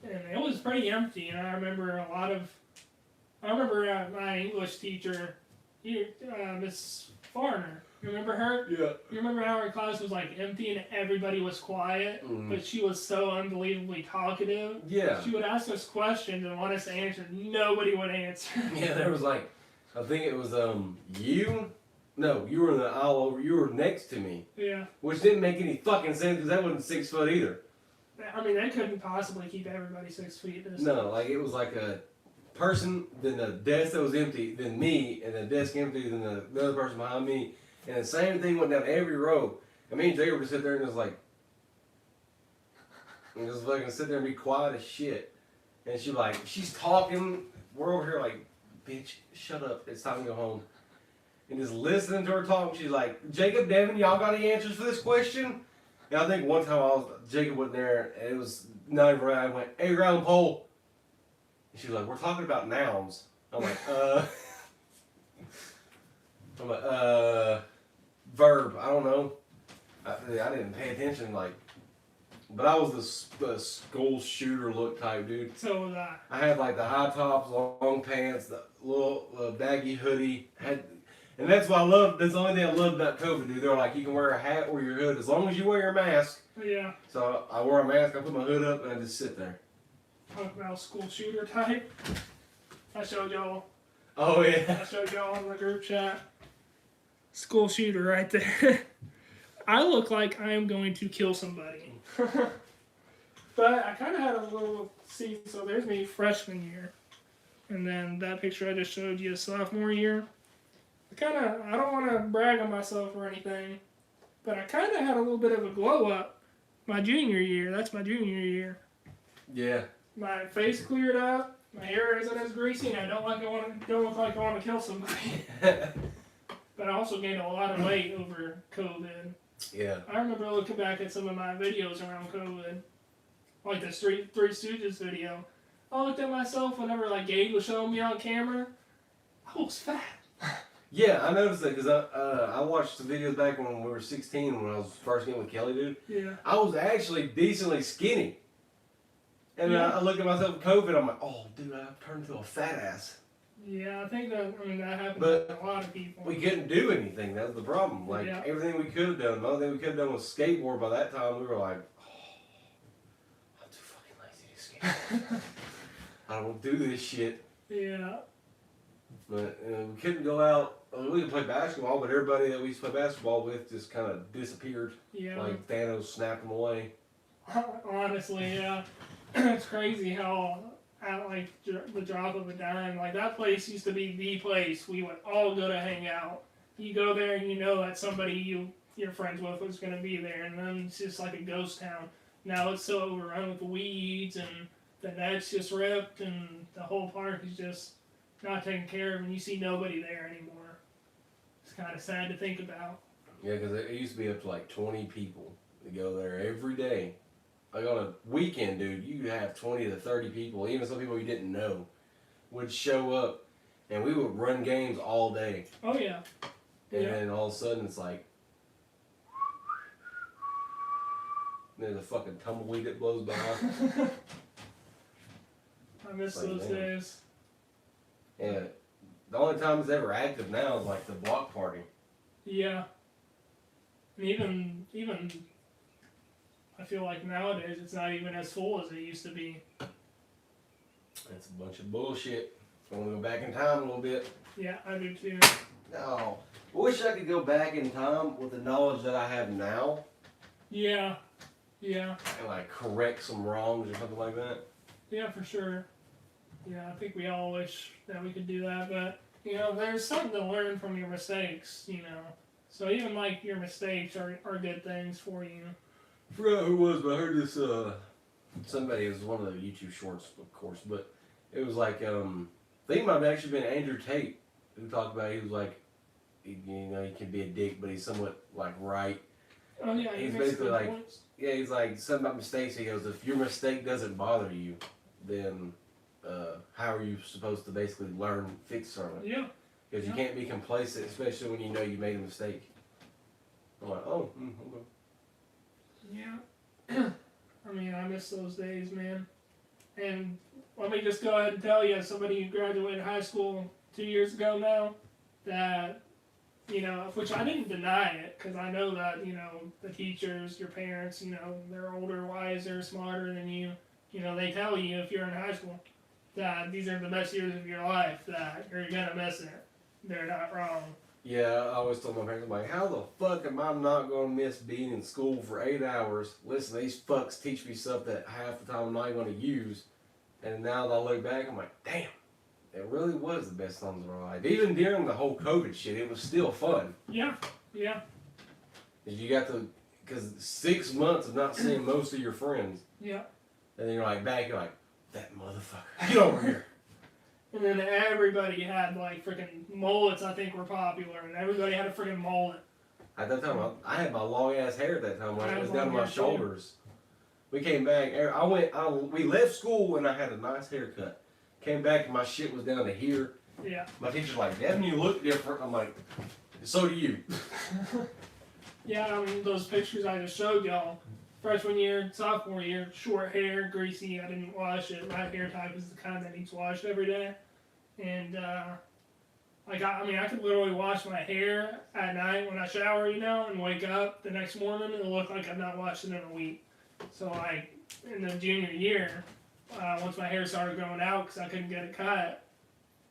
And it was pretty empty. And I remember my English teacher, Miss Farner. You remember her? Yeah. You remember how her class was like empty and everybody was quiet, but she was so unbelievably talkative. Yeah. She would ask us questions and want us to answer. Nobody would answer. Yeah, there was like, I think it was you. No, you were in the aisle over. You were next to me. Yeah. Which didn't make any fucking sense because that wasn't 6 foot either. I mean, they couldn't possibly keep everybody 6 feet. No, like it was like a person, then the desk that was empty, then me, and the desk empty, then the other person behind me. And the same thing went down every row. And me and Jacob would sit there and just like, and just fucking sit there and be quiet as shit. And she's like, she's talking. We're over here like, bitch, shut up. It's time to go home. And just listening to her talk, she's like, Jacob, Devin, y'all got any answers for this question? And I think one time Jacob went there, and it was not even right. I went, hey, round pole. And she was like, we're talking about nouns. I'm like, verb, I don't know. I didn't pay attention, like, but I was the school shooter look type dude. So was I. I had like the high tops, long pants, the little baggy hoodie. And that's what I love. That's the only thing I love about COVID, dude. They're like, you can wear a hat or your hood as long as you wear your mask. Yeah. So I wore a mask, I put my hood up, and I just sit there. Talk about school shooter type. I showed y'all. Oh, yeah. I showed y'all in the group chat. School shooter right there. I look like I am going to kill somebody. But I kind of had a little see. So there's me freshman year. And then that picture I just showed you sophomore year. I don't want to brag on myself or anything, but I kind of had a little bit of a glow up my junior year. That's my junior year. Yeah. My face cleared up. My hair isn't as greasy, and I don't look like I want to kill somebody. But I also gained a lot of weight over COVID. Yeah. I remember looking back at some of my videos around COVID, like the Three Stooges video. I looked at myself whenever like Gabe was showing me on camera. I was fat. Yeah, I noticed that because I watched the videos back when we were 16 when I was first getting with Kelly, dude. Yeah. I was actually decently skinny. And Yeah. I look at myself with COVID, I'm like, oh, dude, I've turned into a fat ass. Yeah, I think that happened But to a lot of people. We couldn't do anything. That was the problem. Like, Yeah. everything we could have done, the only thing we could have done was skateboard. By that time, we were like, oh, I'm too fucking lazy to skate. I don't want to do this shit. Yeah. But we couldn't go out. We could play basketball, but everybody that we used to play basketball with just kind of disappeared. Yeah. Like Thanos snapped them away. Honestly, yeah. It's crazy how at like the drop of a dime, like that place used to be the place we would all go to hang out. You go there and you know that somebody you're friends with was going to be there, and then it's just like a ghost town. Now it's so overrun with weeds, and the net's just ripped, and the whole park is just not taken care of, and you see nobody there anymore. It's kind of sad to think about. Yeah, because it used to be up to like 20 people to go there every day. Like on a weekend, dude, you have 20 to 30 people, even some people you didn't know, would show up, and we would run games all day. Oh, yeah. And Yeah. then all of a sudden it's like, there's a fucking tumbleweed that blows by. I miss Like, those man. days. Yeah, the only time it's ever active now is like the block party. Yeah. And even I feel like nowadays it's not even as full as it used to be. That's a bunch of bullshit. I want to go back in time a little bit. Yeah, I do too. No. I wish I could go back in time with the knowledge that I have now Yeah. Yeah. and like correct some wrongs or something like that. Yeah, for sure. Yeah, I think we all wish that we could do that, but you know, there's something to learn from your mistakes, you know. So even like your mistakes are good things for you. I forgot who it was, but I heard this, somebody, it was one of the YouTube shorts, of course, but it was like, I think it might have actually been Andrew Tate who talked about, he was like, you know, he can be a dick, but he's somewhat, like, right. Oh yeah, He's makes basically good like, points. yeah, he's like, something about mistakes, he goes, if your mistake doesn't bother you, then, how are you supposed to basically learn, fix something? Yeah. Because you can't be complacent, especially when you know you made a mistake. I'm like, oh, okay. Yeah. I mean, I miss those days, man. And let me just go ahead and tell you, as somebody who graduated high school 2 years ago now, that, you know, which I didn't deny it, because I know that, you know, the teachers, your parents, you know, they're older, wiser, smarter than you. You know, they tell you if you're in high school that these are the best years of your life, that you're going to miss it. They're not wrong. Yeah, I always told my parents, I'm like, how the fuck am I not going to miss being in school for 8 hours? Listen, these fucks teach me stuff that half the time I'm not going to use. And now that I look back, I'm like, damn, it really was the best times of my life. Even during the whole COVID shit, it was still fun. Yeah, yeah. You got to, because 6 months of not seeing most of your friends. Yeah. And then you're like back, you're like, that motherfucker, get over here. And then everybody had like freaking mullets, I think, were popular, and everybody had a freaking mullet. At that time, I had my long ass hair at that time, like it was down to my long hair, too. shoulders. We came back. We left school and I had a nice haircut. Came back and my shit was down to here. Yeah. My teacher's like, Devin, you look different. I'm like, so do you. Yeah, I mean, those pictures I just showed y'all, freshman year, sophomore year, short hair, greasy, I didn't wash it. My hair type is the kind that needs washed every day. And, like, I could literally wash my hair at night when I shower, you know, and wake up the next morning and it'll look like I've not washed it in a week. So, like, in the junior year, once my hair started growing out because I couldn't get it cut,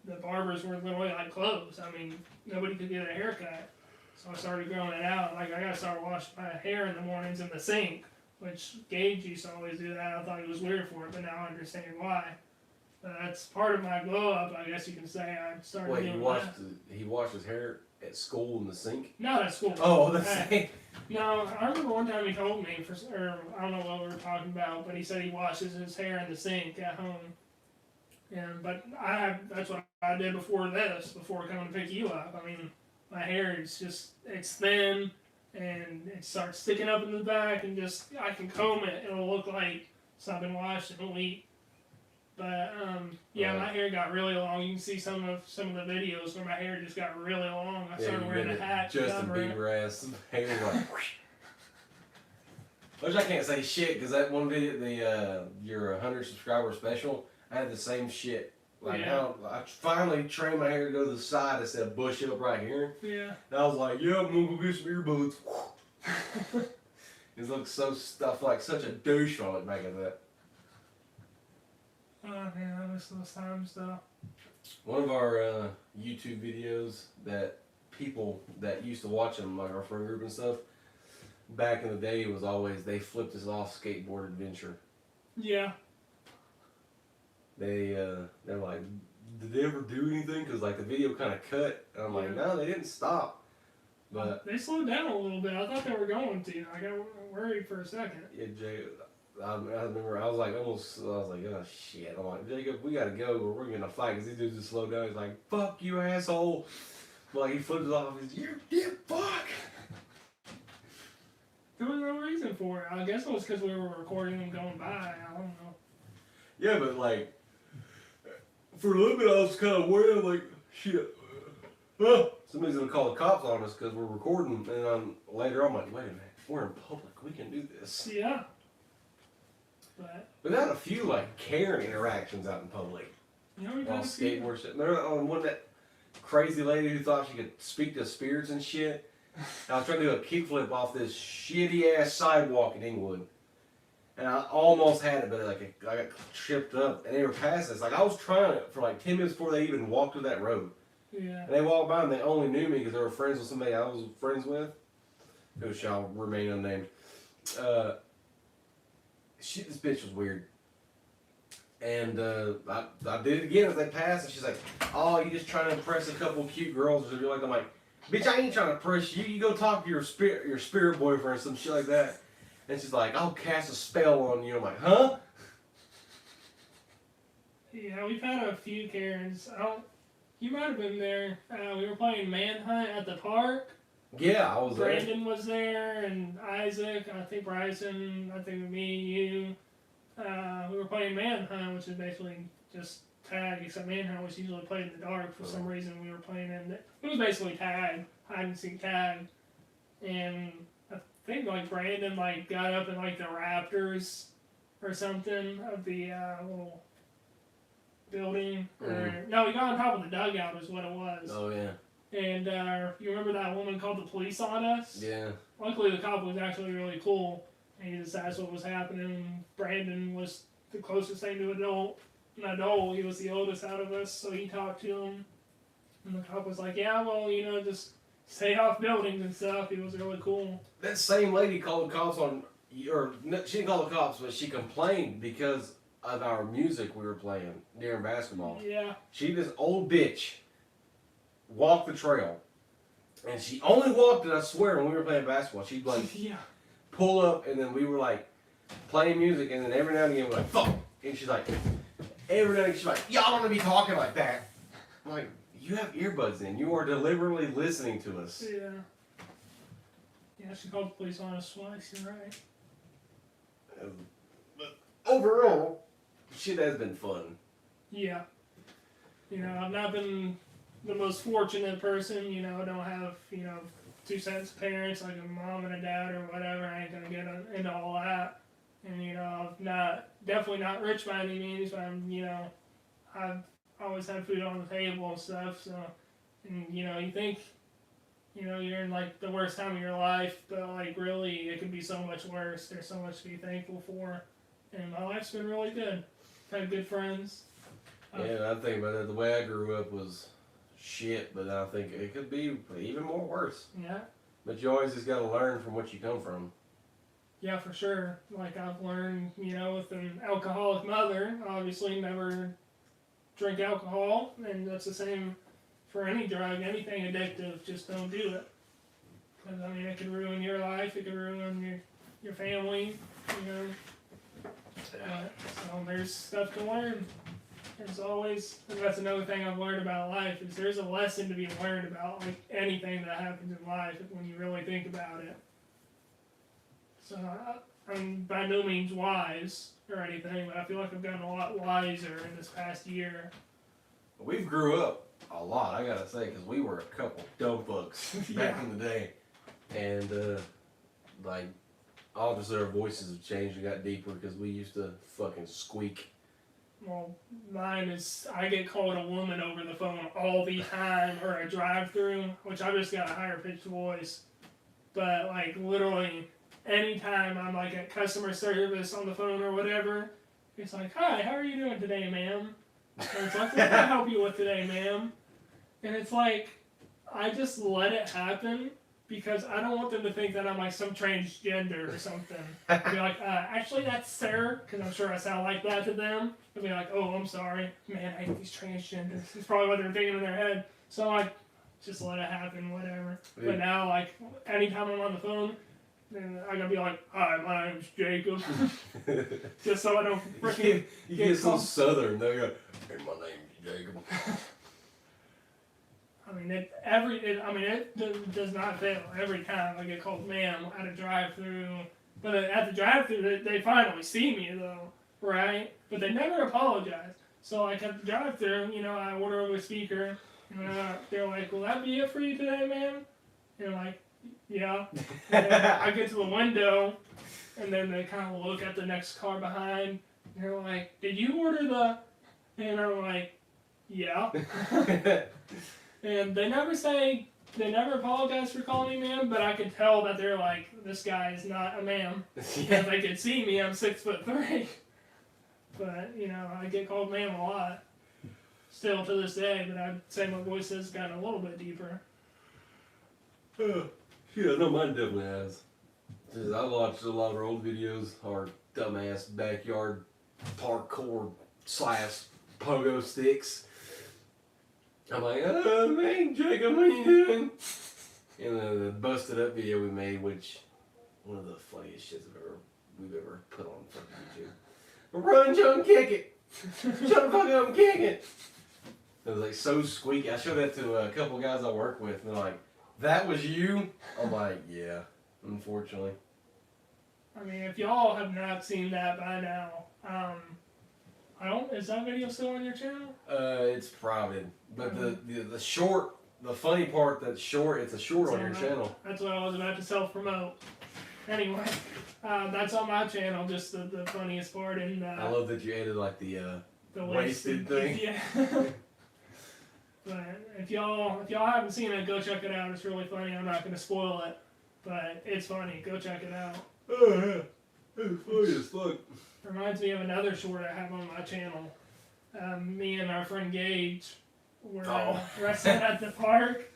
the barbers were literally like closed. I mean, nobody could get a haircut. So I started growing it out. Like, I gotta start washing my hair in the mornings in the sink, which Gage used to always do that. I thought he was weird for it, but now I understand why. But that's part of my glow up, I guess you can say. I started Wait, doing he washed his hair at school in the sink? Not at school. Oh, the sink. No, I remember one time he told me, or I don't know what we were talking about, but he said he washes his hair in the sink at home. But that's what I did before coming to pick you up. I mean, my hair is it's thin, and it starts sticking up in the back, and I can comb it. It'll look like it's not been washed in a week. But my hair got really long. You can see some of the videos where my hair just got really long. I started wearing a hat. Justin Bieber ass hair like. Which I can't say shit because that one video, your 100 subscriber special, I had the same shit. Like how I finally trained my hair to go to the side instead of bush up right here. Yeah. And I was like, yeah, I'm gonna go get some earbuds. It looks so stuff like such a douche on it back at that. Oh man, I miss those times though. One of our YouTube videos that people that used to watch them, like our friend group and stuff, back in the day was always they flipped us off skateboard adventure. Yeah. They're like, did they ever do anything? Because like the video kind of cut, and I'm like, no, they didn't stop. But they slowed down a little bit. I thought they were going to. I got worried for a second. Yeah, Jay. I remember I was like, oh shit. I'm like, Jacob, we gotta go or we're gonna fight because these dudes just slowed down. He's like, fuck you, asshole. Like he flipped it off. He's like, you fuck. There was no reason for it. I guess it was because we were recording them going by. I don't know. Yeah, but like, for a little bit I was kind of worried. I'm like, shit. Somebody's gonna call the cops on us because we're recording. And later I'm like, wait a minute, we're in public. We can do this. Yeah. But had a few like Karen interactions out in public. You know, we've while had a few. skateboard shit. Remember one that crazy lady who thought she could speak to spirits and shit? I was trying to do a kickflip off this shitty ass sidewalk in Inglewood. And I almost had it, but like I got tripped up. And they were passing us. Like I was trying it for like 10 minutes before they even walked to that road. Yeah. And they walked by and they only knew me because they were friends with somebody I was friends with, who shall remain unnamed. This bitch was weird. And I did it again as they passed, and she's like, oh, you just trying to impress a couple cute girls or something like that. I'm like, bitch, I ain't trying to impress you. You go talk to your spirit boyfriend or some shit like that. And she's like, I'll cast a spell on you. I'm like, huh? Yeah, we've had a few Karens. You might have been there. We were playing Manhunt at the park. Yeah, I was there. Brandon was there, and Isaac, I think Bryson, I think me, you. We were playing Manhunt, which is basically just tag, except Manhunt was usually played in the dark. For some reason, we were playing it was basically tag, hide and seek tag. And I think like Brandon like got up in like the rafters or something of the little building. No, he got on top of the dugout is what it was. Oh, yeah. And you remember that woman called the police on us? Yeah. Luckily, the cop was actually really cool. And he just asked what was happening. Brandon was the closest thing to an adult. He was the oldest out of us, so he talked to him. And the cop was like, yeah, well, just stay off buildings and stuff. He was really cool. That same lady called the cops on, or she didn't call the cops, but she complained because of our music we were playing during basketball. Yeah. This old bitch, walked the trail. And she only walked it, I swear, when we were playing basketball. She'd like pull up, and then we were like playing music, and then every now and again we're like, fuck. And she's like, every now and again she's like, y'all don't want to be talking like that. I'm like, you have earbuds in. You are deliberately listening to us. Yeah. Yeah, she called the police on us twice, you're right. But overall, shit has been fun. Yeah. I've not been the most fortunate person, I don't have, 2 sets of parents, like a mom and a dad or whatever. I ain't gonna get into all that. And, I've definitely not rich by any means, but I've always had food on the table and stuff, so, and, you think, you're in, like, the worst time of your life, but, like, really, it could be so much worse. There's so much to be thankful for, and my life's been really good. I've had good friends. Yeah, I think about it. The way I grew up was shit, but I think it could be even more worse. Yeah. But you always just got to learn from what you come from. Yeah, for sure. Like I've learned, with an alcoholic mother, obviously never drink alcohol, and that's the same for any drug, anything addictive, just don't do it. Because, I mean, it can ruin your life, it can ruin your family, you know. So there's stuff to learn. There's always, and that's another thing I've learned about life, is there's a lesson to be learned about, like, anything that happens in life when you really think about it. So, I'm by no means wise or anything, but I feel like I've gotten a lot wiser in this past year. We've grew up a lot, I gotta say, because we were a couple dumb fucks back Yeah. in the day. And, like, obviously our voices have changed and got deeper because we used to fucking squeak. Well, mine is, I get called a woman over the phone all the time, or a drive-through, which I've just got a higher pitched voice. But, like, literally, anytime I'm, like, at customer service on the phone or whatever, it's like, hi, how are you doing today, ma'am? And it's like, what can I help you with today, ma'am? And it's like, I just let it happen, because I don't want them to think that I'm like some transgender or something. I'd be like, actually that's sir, because I'm sure I sound like that to them. They'll be like, oh, I'm sorry. Man, I hate these transgenders. It's probably what they're thinking in their head. So like, just let it happen, whatever. Yeah. But now, like, anytime I'm on the phone, then I gotta be like, hi, my name's Jacob. Just so I don't freaking You get so southern, they go, hey, my name's Jacob. I mean, it does not fail every time I get called ma'am at a drive-through. But at the drive-through, they finally see me, though, right? But they never apologize. So, like, at the drive-through, you know, I order over a speaker, and they're like, will that be it for you today, ma'am? And I'm like, yeah. And then I get to the window, and then they kind of look at the next car behind, and they're like, did you order the... And I'm like, yeah. And they never apologize for calling me ma'am, but I could tell that they're like, this guy is not a ma'am. Yeah. If they could see me, I'm 6'3". But, you know, I get called ma'am a lot. Still to this day, but I'd say my voice has gotten a little bit deeper. Yeah, no, mine definitely has. Cause I watched a lot of our old videos, our dumbass backyard parkour / pogo sticks. I'm like, oh man, Jacob, what are you doing? And the busted up video we made, which one of the funniest shits we've ever put on fucking YouTube. Run, John, kick it! Shut the fuck up and kick it! It was like so squeaky. I showed that to a couple guys I work with, and they're like, that was you? I'm like, yeah, unfortunately. I mean, if y'all have not seen that by now, is that video still on your channel? It's private, but the short, the funny part that's short, it's a short on your channel. That's what I was about to self-promote. Anyway, that's on my channel, just the funniest part. And I love that you added like the wasted thing. thing. Yeah. But if y'all haven't seen it, go check it out. It's really funny. I'm not gonna spoil it, but it's funny. Go check it out. Oh yeah, it's funny as fuck. Reminds me of another short I have on my channel. Me and our friend Gage were wrestling at the park,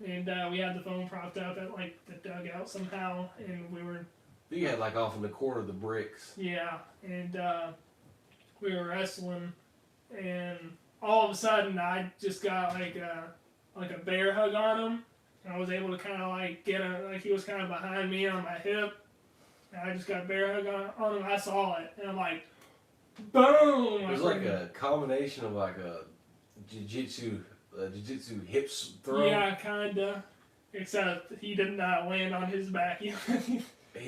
and we had the phone propped up at like the dugout somehow, and we were. You had like off in the corner of the bricks. Yeah, and we were wrestling, and all of a sudden I just got like a bear hug on him, and I was able to kind of like get he was kind of behind me on my hip. And I just got a bear hug on him. I saw it, and I'm like, boom! It was like a combination of like a jiu-jitsu hips throw. Yeah, kinda. Except he did not land on his back. He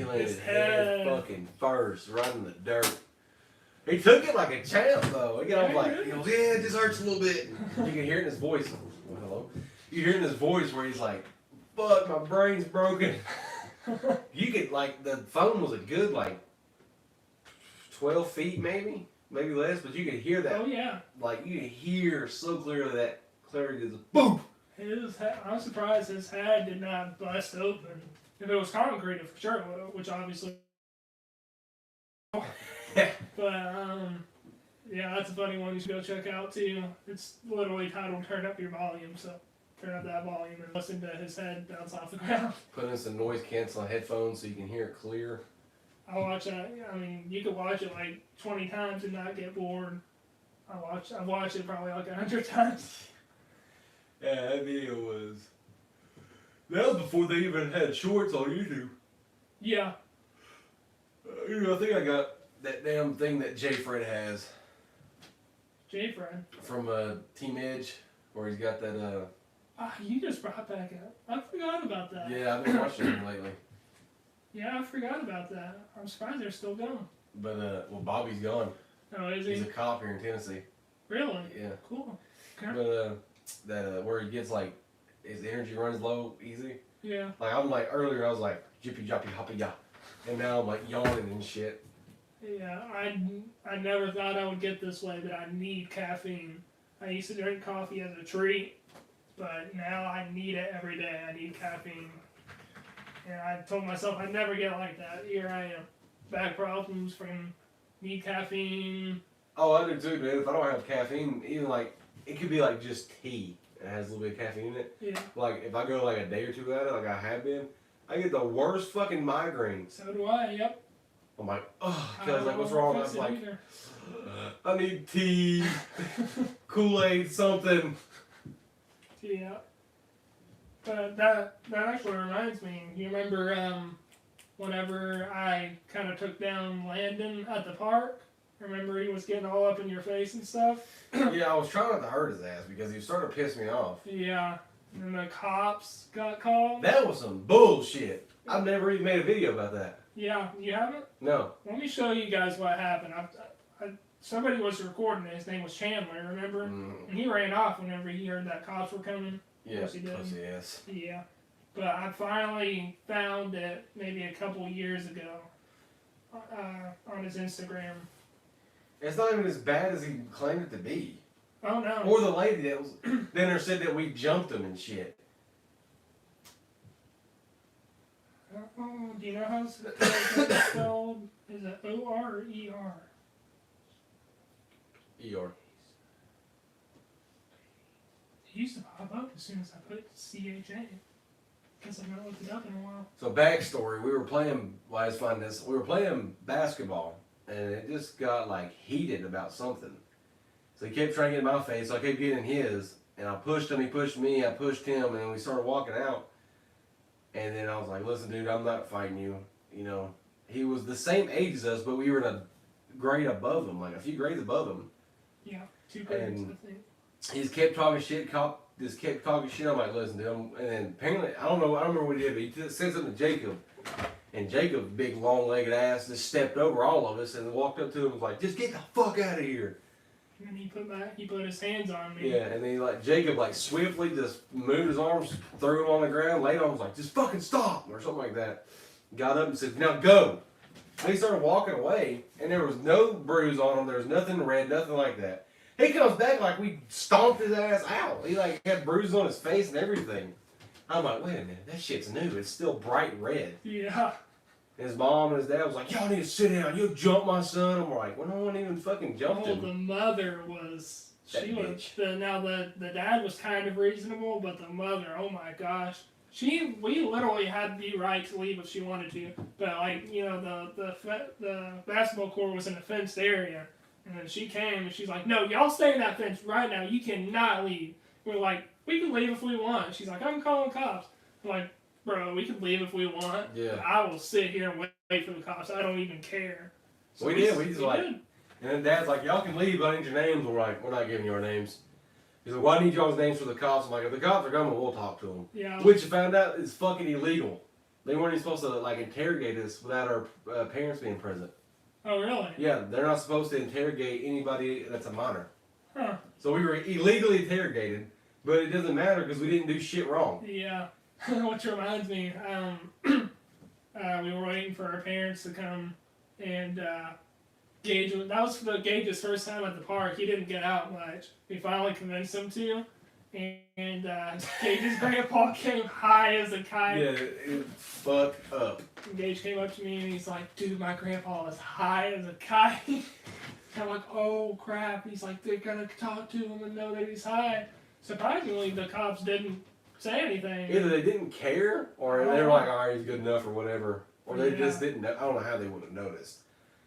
landed head fucking first, right in the dirt. He took it like a champ though. He got like, he goes, yeah, it just hurts a little bit. You can hear it in his voice. Well, hello. You hear it in his voice where he's like, fuck, my brain's broken. You could, like, the phone was a good, like, 12 feet maybe less, but you could hear that. Oh, yeah. Like, you could hear so clearly that clarity is boom! I'm surprised his head did not bust open. If it was concrete, for sure, which obviously. But, yeah, that's a funny one you should go check out, too. It's literally titled Turn Up Your Volume, so. Turn up that volume and listen to his head bounce off the ground. Put in some noise canceling headphones so you can hear it clear. I watch that. I mean, you could watch it like 20 times and not get bored. I've watched it probably like 100 times. Yeah, that video was. That was before they even had shorts on YouTube. Yeah. I think I got that damn thing that J Fred has J Fred. from Team Edge, where he's got that. You just brought back up. I forgot about that. Yeah, I've been watching him lately. Yeah, I forgot about that. I'm surprised they're still going. But well, Bobby's gone. Oh, is He's he? a cop here in Tennessee. Really? Yeah. Cool. Okay. But that where he gets like his energy runs low easy. Yeah. Like I'm like earlier I was like jippy joppy hoppy ya, and now I'm like yawning and shit. Yeah, I never thought I would get this way, but I need caffeine. I used to drink coffee as a treat, but now I need it every day. I need caffeine. And I told myself I'd never get like that. Here I am. Back problems, freaking need caffeine. Oh, I do too, man. If I don't have caffeine, even like it could be like just tea that has a little bit of caffeine in it. Yeah. Like if I go like a day or two without it, like I have been, I get the worst fucking migraines. So do I, yep. I'm like, oh, cause like what's wrong? I'm like, either. I need tea, Kool-Aid, something. Yeah. But that actually reminds me. You remember whenever I kind of took down Landon at the park? Remember he was getting all up in your face and stuff? Yeah, I was trying not to hurt his ass because he was starting to piss me off. Yeah. And the cops got called. That was some bullshit. I've never even made a video about that. Yeah, you haven't? No. Let me show you guys what happened. Somebody was recording it. His name was Chandler, remember? Mm. And he ran off whenever he heard that cops were coming. Yeah, course he did. pussy ass. Yeah. But I finally found it maybe a couple years ago on his Instagram. It's not even as bad as he claimed it to be. Oh, no. Or the lady that was then there said that we jumped him and shit. Oh, do you know how it's spelled? Is it O-R or E-R? ER. It used to pop up as soon as I put C-H-A. Guess I've not looked it up in a while. So backstory, we were playing, well, I just find this, we were playing basketball and it just got like heated about something. So he kept trying to get in my face, so I kept getting in his, and I pushed him, he pushed me, I pushed him, and then we started walking out. And then I was like, listen dude, I'm not fighting you. You know, he was the same age as us, but we were in a grade above him, like a few grades above him. Yeah, 2 grades, And I think. he just kept talking shit, just kept talking shit. I'm like, listen, dude. And then apparently, I don't remember what he did, but he said something to Jacob. And Jacob, big long-legged ass, just stepped over all of us and walked up to him and was like, just get the fuck out of here. And he put his hands on me. Yeah, and then Jacob swiftly just moved his arms, threw him on the ground, laid on him, was like, just fucking stop, or something like that. Got up and said, now go. And he started walking away, and there was no bruise on him, there was nothing red, nothing like that. He comes back like we stomped his ass out. He had bruises on his face and everything. I'm like, wait a minute, that shit's new. It's still bright red. Yeah. And his mom and his dad was like, y'all need to sit down. You'll jump my son. I'm like, well, no one even fucking jumped him. The mother was. Now the dad was kind of reasonable, but the mother, oh my gosh. We literally had the right to leave if she wanted to. But the basketball court was in a fenced area. And then she came and she's like, no, y'all stay in that fence right now. You cannot leave. We're like, we can leave if we want. She's like, I'm calling cops. I'm like, bro, we can leave if we want. Yeah. I will sit here and wait for the cops. I don't even care. So we did. We just did. And then Dad's like, y'all can leave, but I need your names. We're like, we're not giving you our names. He's like, well, I need y'all's names for the cops. I'm like, if the cops are coming, we'll talk to them. Yeah. Which I found out is fucking illegal. They weren't even supposed to interrogate us without our parents being present. Oh, really? Yeah, they're not supposed to interrogate anybody that's a minor. Huh. So we were illegally interrogated, but it doesn't matter because we didn't do shit wrong. Yeah. Which reminds me, we were waiting for our parents to come, and Gage, that was Gage's first time at the park. He didn't get out much. We finally convinced him to, and Gage's grandpa came high as a kite. Yeah, it fucked up. And Gage came up to me and he's like, dude, my grandpa is high as a kite. I'm like, oh crap. He's like, they're gonna talk to him and know that he's high. Surprisingly, the cops didn't say anything. Either they didn't care, or they were like, all right, he's good enough, or whatever. Or they just didn't know. I don't know how they would have noticed.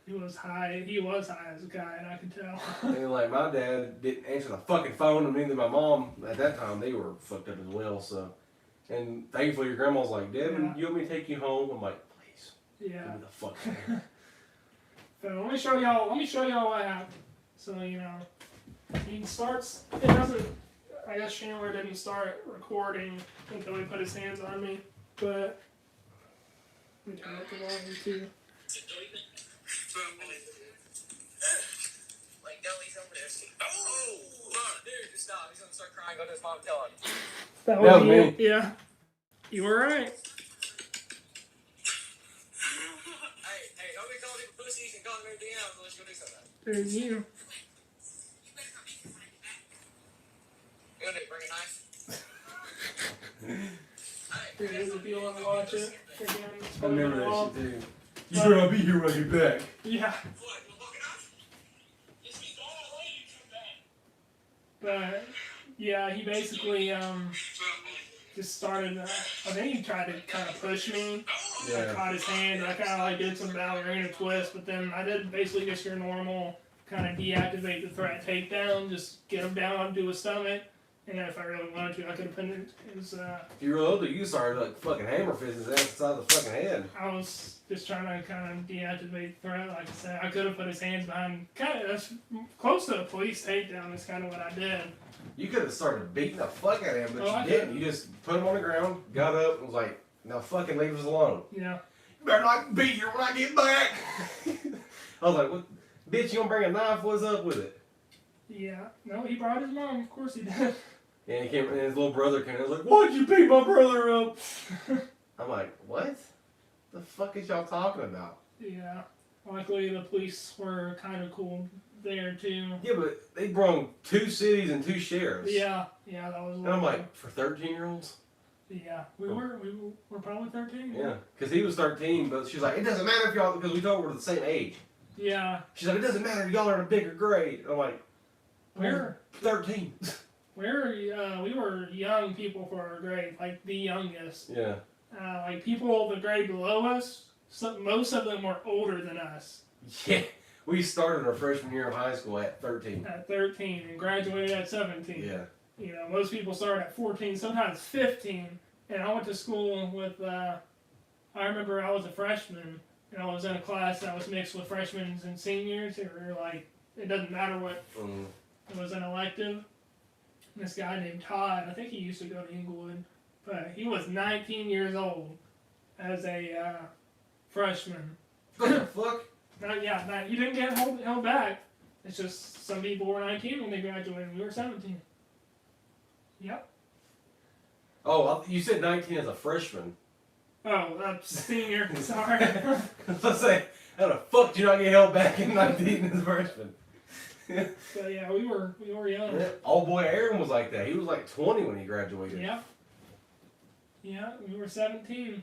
He was high. He was high as a guy, and I could tell. And like my dad didn't answer the fucking phone, and neither my mom at that time. They were fucked up as well. So, and thankfully your grandma's like, Devin, Yeah. you want me to take you home? I'm like, please, Yeah. give me the fuck home. So let me show y'all. Let me show y'all what happened. So he starts. It doesn't. I guess Chandler didn't start recording until he put his hands on me. But let me turn up the volume too. Like, no, he's over there. Oh, dude, just stop. He's gonna start crying. Go to his mom, tell him. That was was me. Yeah, you were right. Hey, don't be calling people pussies and calling them everything else unless you go do something. There's you. You gonna bring a knife? Here it is if you want to watch it. Again, it's I remember probably that shit too. You better not be here when I get back. Yeah, What? You want a knife? Yes, he's on our way to come back. but yeah, he basically just started. I think he tried to kind of push me. I Yeah. caught his hand. I kind of like did some ballerina twist, but then I did basically just your normal kind of deactivate the threat takedown, just get him down, do his stomach, and then if I really wanted to, I could have pinned his. If you were older, you started like fucking hammer fist his ass inside the fucking head. I was just trying to kind of deactivate the threat. Like I said, I could have put his hands behind. Kind of that's close to a police takedown. Is kind of what I did. You could have started beating the fuck out of him, but Oh, I you didn't. could've. You just put him on the ground, got up, and was like, now fucking leave us alone. Yeah. You better not be here when I get back. I was like, what? Bitch, you gonna bring a knife? What's up with it? Yeah. No, he brought his mom. Of course he did. And he came, and his little brother came. And was like, why'd you beat my brother up? I'm like, what? The fuck is y'all talking about? Yeah. Luckily, the police were kind of cool there too. Yeah, but they brung 2 cities and 2 sheriffs. Yeah. Yeah, that was. And I'm like, for 13-year-olds? Yeah, we were probably 13. Yeah, because he was 13, but she's like, it doesn't matter if y'all, because we told her we're the same age. Yeah. She's like, it doesn't matter if y'all are in a bigger grade. I'm like, We're 13. we were young people for our grade, like the youngest. Yeah. Like people the grade below us, most of them were older than us. Yeah. We started our freshman year of high school at 13. At 13 and graduated at 17. Yeah. Most people start at 14, sometimes 15. And I went to school with, I remember I was a freshman, and I was in a class that was mixed with freshmen and seniors. It were like, it doesn't matter what, it was an elective. And this guy named Todd, I think he used to go to Inglewood, but he was 19 years old as a freshman. What the fuck? You didn't get held back. It's just some people were 19 when they graduated. We were 17. Yep. Oh, you said 19 as a freshman. Oh, senior. Sorry. Let's say, how the fuck did you not get held back in 19 as a freshman? So yeah, we were young. Yeah. Old boy Aaron was like that. He was like 20 when he graduated. Yeah. Yeah, we were 17.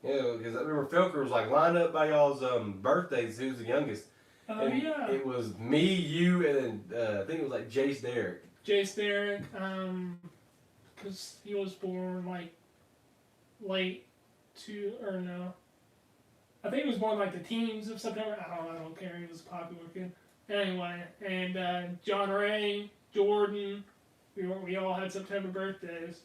Yeah, because I remember Felker was like lined up by y'all's birthdays. Who's the youngest? Oh And yeah. It was me, you, and I think it was like Jace Derrick. Jace Derrick, because he was born like late I think he was born like the teens of September. I don't care. He was a popular kid. Anyway, and John Ray, Jordan, we all had September birthdays.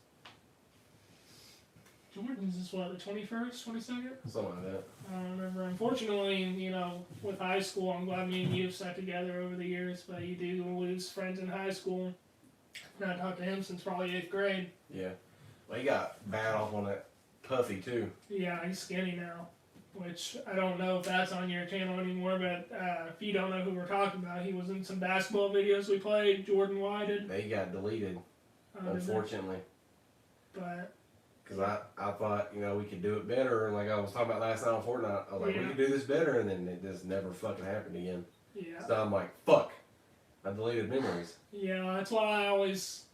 Jordan's is what, the 21st, 22nd? Something like that. I don't remember. Unfortunately, with high school, I'm glad me and you have sat together over the years, but you do lose friends in high school. And I talked to him since probably 8th grade. Yeah. Well, he got bad off on that puffy, too. Yeah, he's skinny now, which I don't know if that's on your channel anymore, but if you don't know who we're talking about, he was in some basketball videos we played, Jordan Whited. They got deleted, unfortunately. But... Because I thought, we could do it better. And like I was talking about last night on Fortnite, I was like, Yeah. we could do this better. And then it just never fucking happened again. Yeah. So I'm like, fuck. I deleted memories. Yeah, that's why I always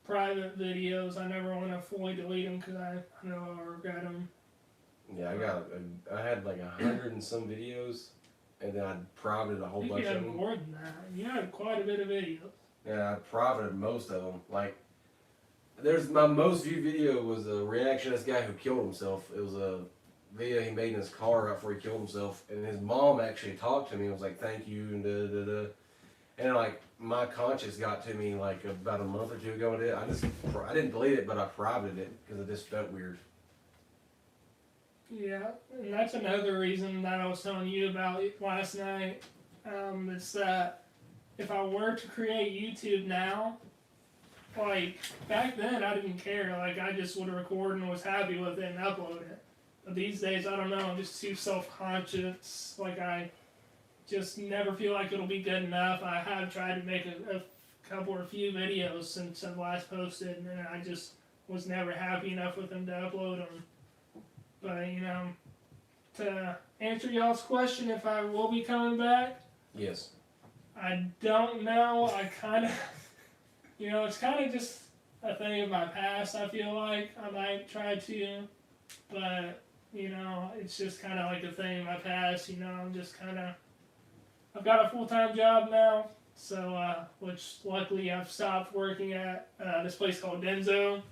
private videos. I never want to fully delete them because I know I'll regret them. Yeah, I had like 100 and some videos. And then I privated a I whole think bunch you of had them. more than that. You had quite a bit of videos. Yeah, I privated most of them. Like, my most viewed video was a reaction to this guy who killed himself. It was video he made in his car right before he killed himself, and his mom actually talked to me and was like, "Thank you," and da da da. And like my conscience got to me like about a month or two ago. And I didn't delete it, but I privated it because it just felt weird. Yeah, and that's another reason that I was telling you about last night. Is that if I were to create YouTube now, like back then I didn't care. Like I just would record and was happy with it and upload it. But these days I don't know. I'm just too self-conscious. Like I just never feel like it'll be good enough. I have tried to make a couple or few videos since I've last posted, and I just was never happy enough with them to upload them. But, you know, to answer y'all's question if I will be coming back, Yes. I don't know. I kind of, you know, it's kind of just a thing of my past, I feel like. I might try to, but, you know, it's just kind of like a thing in my past, you know. I'm just kind of, I've got a full-time job now, so, which luckily I've stopped working at this place called Denzo.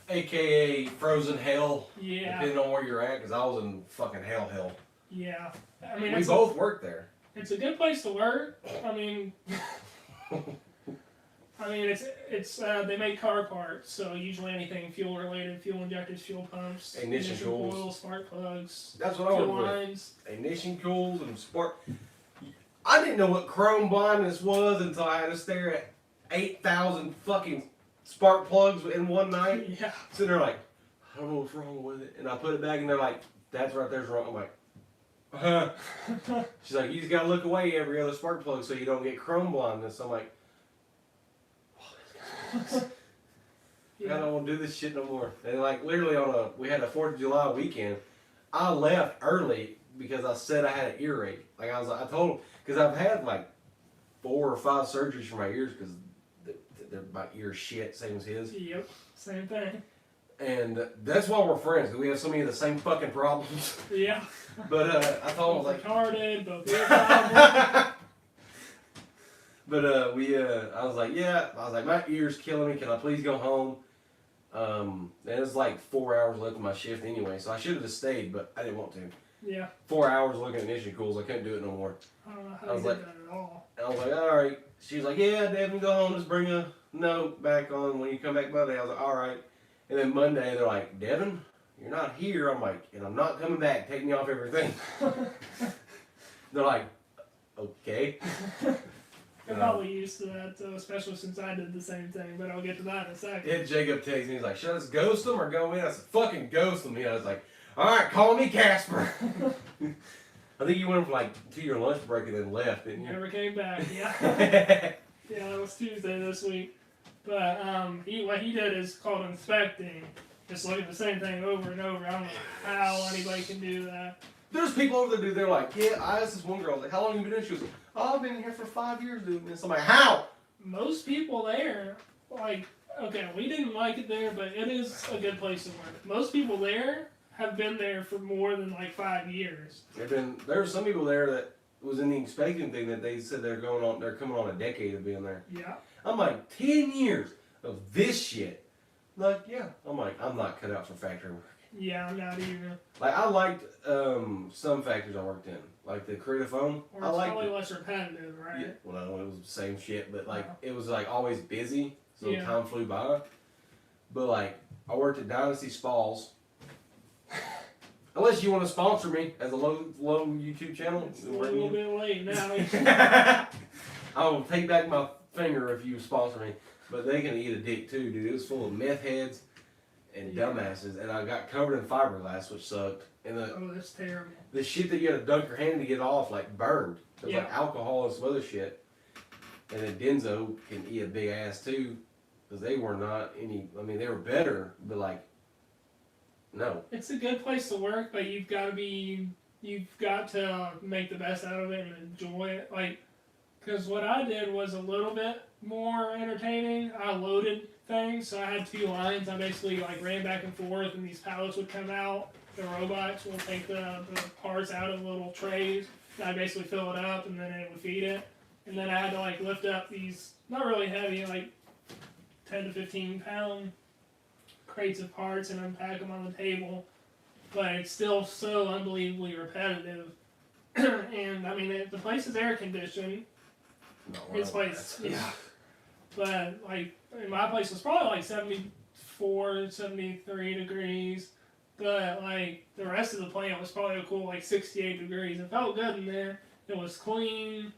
AKA Frozen Hell. Yeah. Depending on where you're at, because I was in fucking hell. Yeah. I mean, We both worked there. It's a good place to work. I mean, it's they make car parts, so usually anything fuel related, fuel injectors, fuel pumps, ignition coils, coils, spark plugs. That's what I fuel worked lines. with. Ignition coils and spark. I didn't know what chrome blindness was until I had to stare at 8,000 fucking spark plugs in one night. Yeah. Sitting there like, I don't know what's wrong with it, and I put it back, and they're like, "That's right there's wrong." I'm like, She's like, "You just gotta look away every other spark plug so you don't get chrome blindness." I'm like, Yeah. I don't want to do this shit no more. And like literally we had a 4th of July weekend. I left early because I said I had an earache. Like I told him, because I've had like 4 or 5 surgeries for my ears because they're my ear shit, same as his. Yep. Same thing. And that's why we're friends, because we have so many of the same fucking problems. Yeah. But I told him, I was like, retarded, both ear problems. But I was like, yeah. I was like, my ear's killing me. Can I please go home? And it was like 4 hours left of my shift anyway, so I should have just stayed, but I didn't want to. Yeah. 4 hours looking at ignition coils, I couldn't do it no more. I don't know how I was you like- did that at all. And I was like, all right. She was like, yeah, Devin, go home. Just bring a note back on when you come back Monday. I was like, all right. And then Monday, they're like, Devin, you're not here. I'm like, and I'm not coming back. Take me off everything. They're like, okay. I'm probably used to that, though, especially since I did the same thing, but I'll get to that in a second. Then Jacob texts me. He's like, should I just ghost them or go in? I said, fucking ghost them. I was like, all right, call me Casper. I think you went for like to your lunch break and then left, didn't you? Never came back, yeah. Yeah, it was Tuesday this week. But what he did is called inspecting. Just look at the same thing over and over. I don't know how anybody can do that. There's people over there, dude. They're like, yeah, I asked this one girl, I was like, how long have you been in? She goes, oh, I've been here for 5 years doing this. I'm like, how? Most people there, like, okay, we didn't like it there, but it is a good place to work. Most people there have been there for more than like 5 years. There's some people there that was in the inspecting thing that they said they're coming on a decade of being there. Yeah. I'm like, 10 years of this shit. Like, yeah. I'm like, I'm not cut out for factory work. Yeah, I'm not either. Like, I liked some factories I worked in. Like the creative foam. Or I it's liked probably it. less repetitive, right? Yeah, well, no, it was the same shit, but like, it was like always busy, so Yeah. time flew by. But like, I worked at Dynasty Spas. Unless you want to sponsor me as a low YouTube channel. It's a little bit late now. I will take back my finger if you sponsor me. But they can eat a dick too, dude. It was full of meth heads and Yeah. dumbasses, and I got covered in fiberglass, which sucked. And Oh, that's terrible. the shit that you had to dunk your hand to get off, like burned. It was Yeah. like alcohol and some other shit. And then Denzo can eat a big ass too, because they were not any. I mean, they were better, but like, no. It's a good place to work, but you've got to make the best out of it and enjoy it. Like, because what I did was a little bit more entertaining. I loaded things, so I had 2 lines. I basically like ran back and forth, and these pallets would come out. The robots will take the parts out of little trays, and I basically fill it up, and then it would feed it. And then I had to like lift up these not really heavy, like 10 to 15 pound crates of parts and unpack them on the table. but it's still so unbelievably repetitive. And I mean, the place is air conditioned. His place, yeah. But like, in my place was probably like 74, 73 degrees. But like, the rest of the plant was probably a cool like 68 degrees. It felt good in there. It was clean.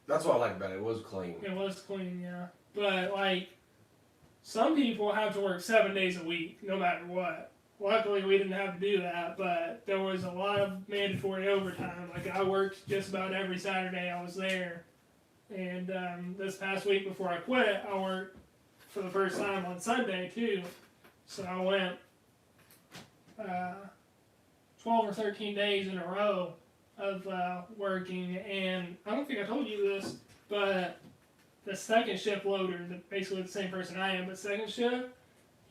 That's what I like about it. It was clean. It was clean, yeah. But like, some people have to work 7 days a week, no matter what. Luckily, we didn't have to do that, but there was a lot of mandatory overtime. Like, I worked just about every Saturday I was there. And this past week before I quit, I worked for the first time on Sunday, too. So I went 12 or 13 days in a row of working. And I don't think I told you this, but the second shift loader, basically the same person I am, but second shift,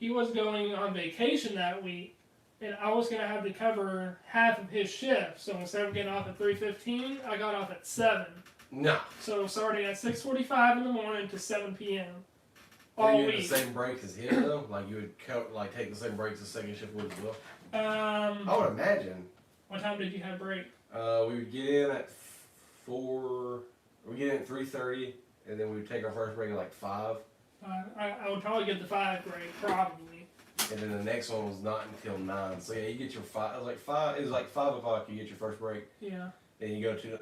he was going on vacation that week, and I was going to have to cover half of his shift. So instead of getting off at 3:15, I got off at 7. No. So starting at 6:45 in the morning to 7 p.m. Were all you in week. the same breaks as him though? Like you would take the same breaks as second shift would as well? I would imagine. What time did you have break? We would get in at 4. We get in at 3:30, and then we would take our first break at like 5. I would probably get the 5 break, probably. And then the next one was not until 9. So yeah, you get your 5. It was like 5. It was like 5 o'clock. You get your first break. Yeah. Then you go to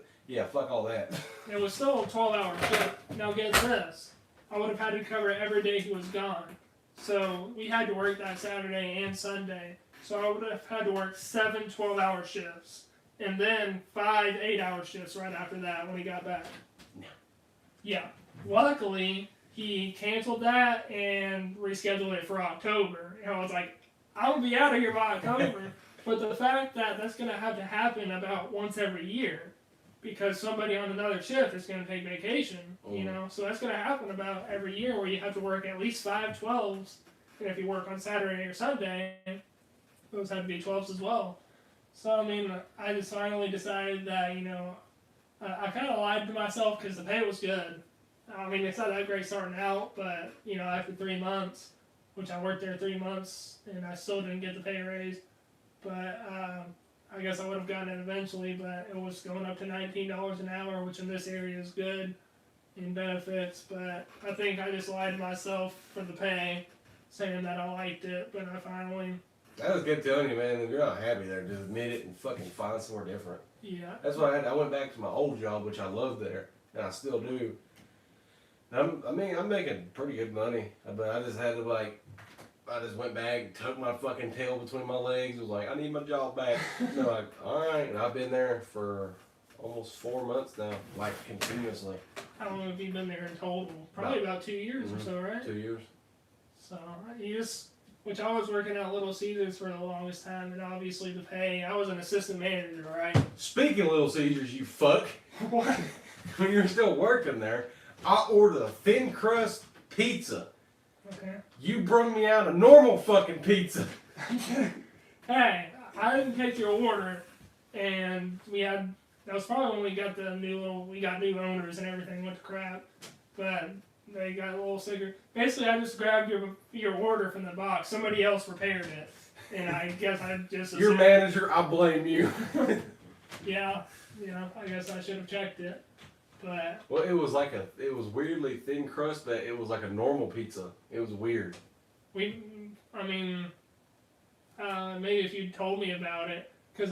fuck all that. It was still a 12-hour shift. Now get this. I would have had to cover it every day he was gone. So we had to work that Saturday and Sunday. So I would have had to work 7 12-hour shifts. And then 5 8-hour shifts right after that when he got back. No. Yeah. Luckily, he canceled that and rescheduled it for October. And I was like, I'll be out of here by October. But the fact that that's going to have to happen about once every year, because somebody on another shift is going to take vacation, you know? So that's going to happen about every year where you have to work at least 5 12s. And if you work on Saturday or Sunday, those have to be 12s as well. So, I mean, I just finally decided that, you know, I kind of lied to myself because the pay was good. I mean, it's not that great starting out, but, you know, after 3 months, which I worked there 3 months, and I still didn't get the pay raise. But I guess I would have gotten it eventually, but it was going up to $19 an hour, which in this area is good in benefits. But I think I just lied to myself for the pay, saying that I liked it, but I finally... That was good telling you, man. If you're not happy there, just admit it and fucking find somewhere different. Yeah. That's what I had. I went back to my old job, which I loved there, and I still do. And I'm making pretty good money, but I just had to I just went back, tucked my fucking tail between my legs, was like, I need my job back. They're like, all right, and I've been there for almost 4 months now, like continuously. How long have you been there in total? Probably about 2 years or so, right? 2 years. So which I was working at Little Caesars for the longest time, and obviously the pay, I was an assistant manager, right? Speaking of Little Caesars, you fuck. What? When you're still working there, I ordered a thin crust pizza. Okay. You brung me out a normal fucking pizza. Hey, I didn't take your order, and that was probably when we got new owners and everything went to crap, but they got a little sicker. Basically, I just grabbed your order from the box. Somebody else prepared it, and I guess I just... Your manager, I blame you. Yeah, I guess I should have checked it, but... Well, it was weirdly thin crust, but it was like a normal pizza. It was weird. Maybe if you told me about it, because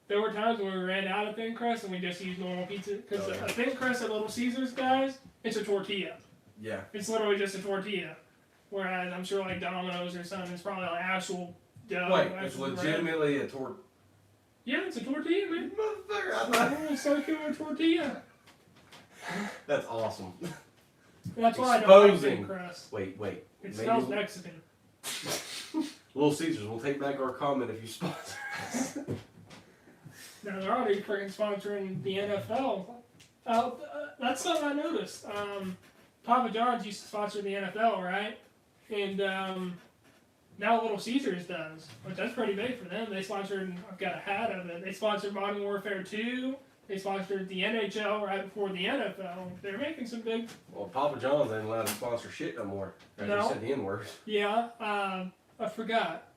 there were times when we ran out of thin crust and we just used normal pizza. Because a thin crust at Little Caesars, guys, it's a tortilla. Yeah. It's literally just a tortilla. Whereas I'm sure like Domino's or something, it's probably like actual dough. Wait, it's legitimately a tortilla. Yeah, it's a tortilla, man. Motherfucker, It's a little circular tortilla. That's awesome. That's why I don't like Exposing. thin crust. Wait. It smells Mexican. Little Caesars, we'll take back our comment if you sponsor us. Now they're already freaking sponsoring the NFL. That's something I noticed. Papa John's used to sponsor the NFL, right? And now Little Caesars does, which that's pretty big for them. They sponsored, I've got a hat of it, they sponsored Modern Warfare 2. They sponsored the NHL right before the NFL. They're making some big... Well, Papa John's ain't allowed to sponsor shit no more. Right? No. You said the N-word. Yeah, I forgot.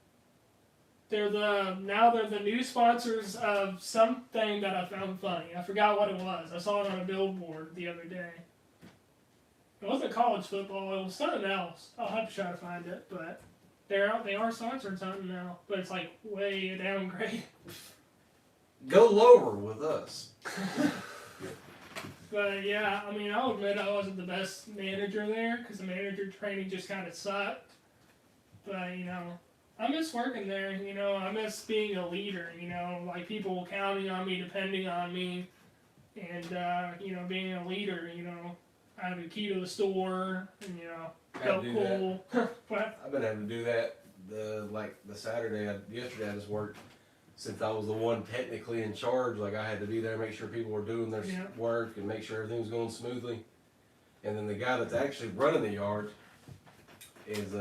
They're the new sponsors of something that I found funny. I forgot what it was. I saw it on a billboard the other day. It wasn't college football. It was something else. I'll have to try to find it, but they are sponsoring something now. But it's like way a downgrade. Go lower with us. But yeah, I mean, I'll admit I wasn't the best manager there because the manager training just kind of sucked. But you know, I miss working there. You know, I miss being a leader. You know, like people counting on me, depending on me, and you know, being a leader. You know, I had the key to the store, and you know, felt cool. But I've been having to do that. The Saturday, yesterday I just worked. Since I was the one technically in charge, like I had to be there, make sure people were doing their work and make sure everything was going smoothly. And then the guy that's actually running the yard is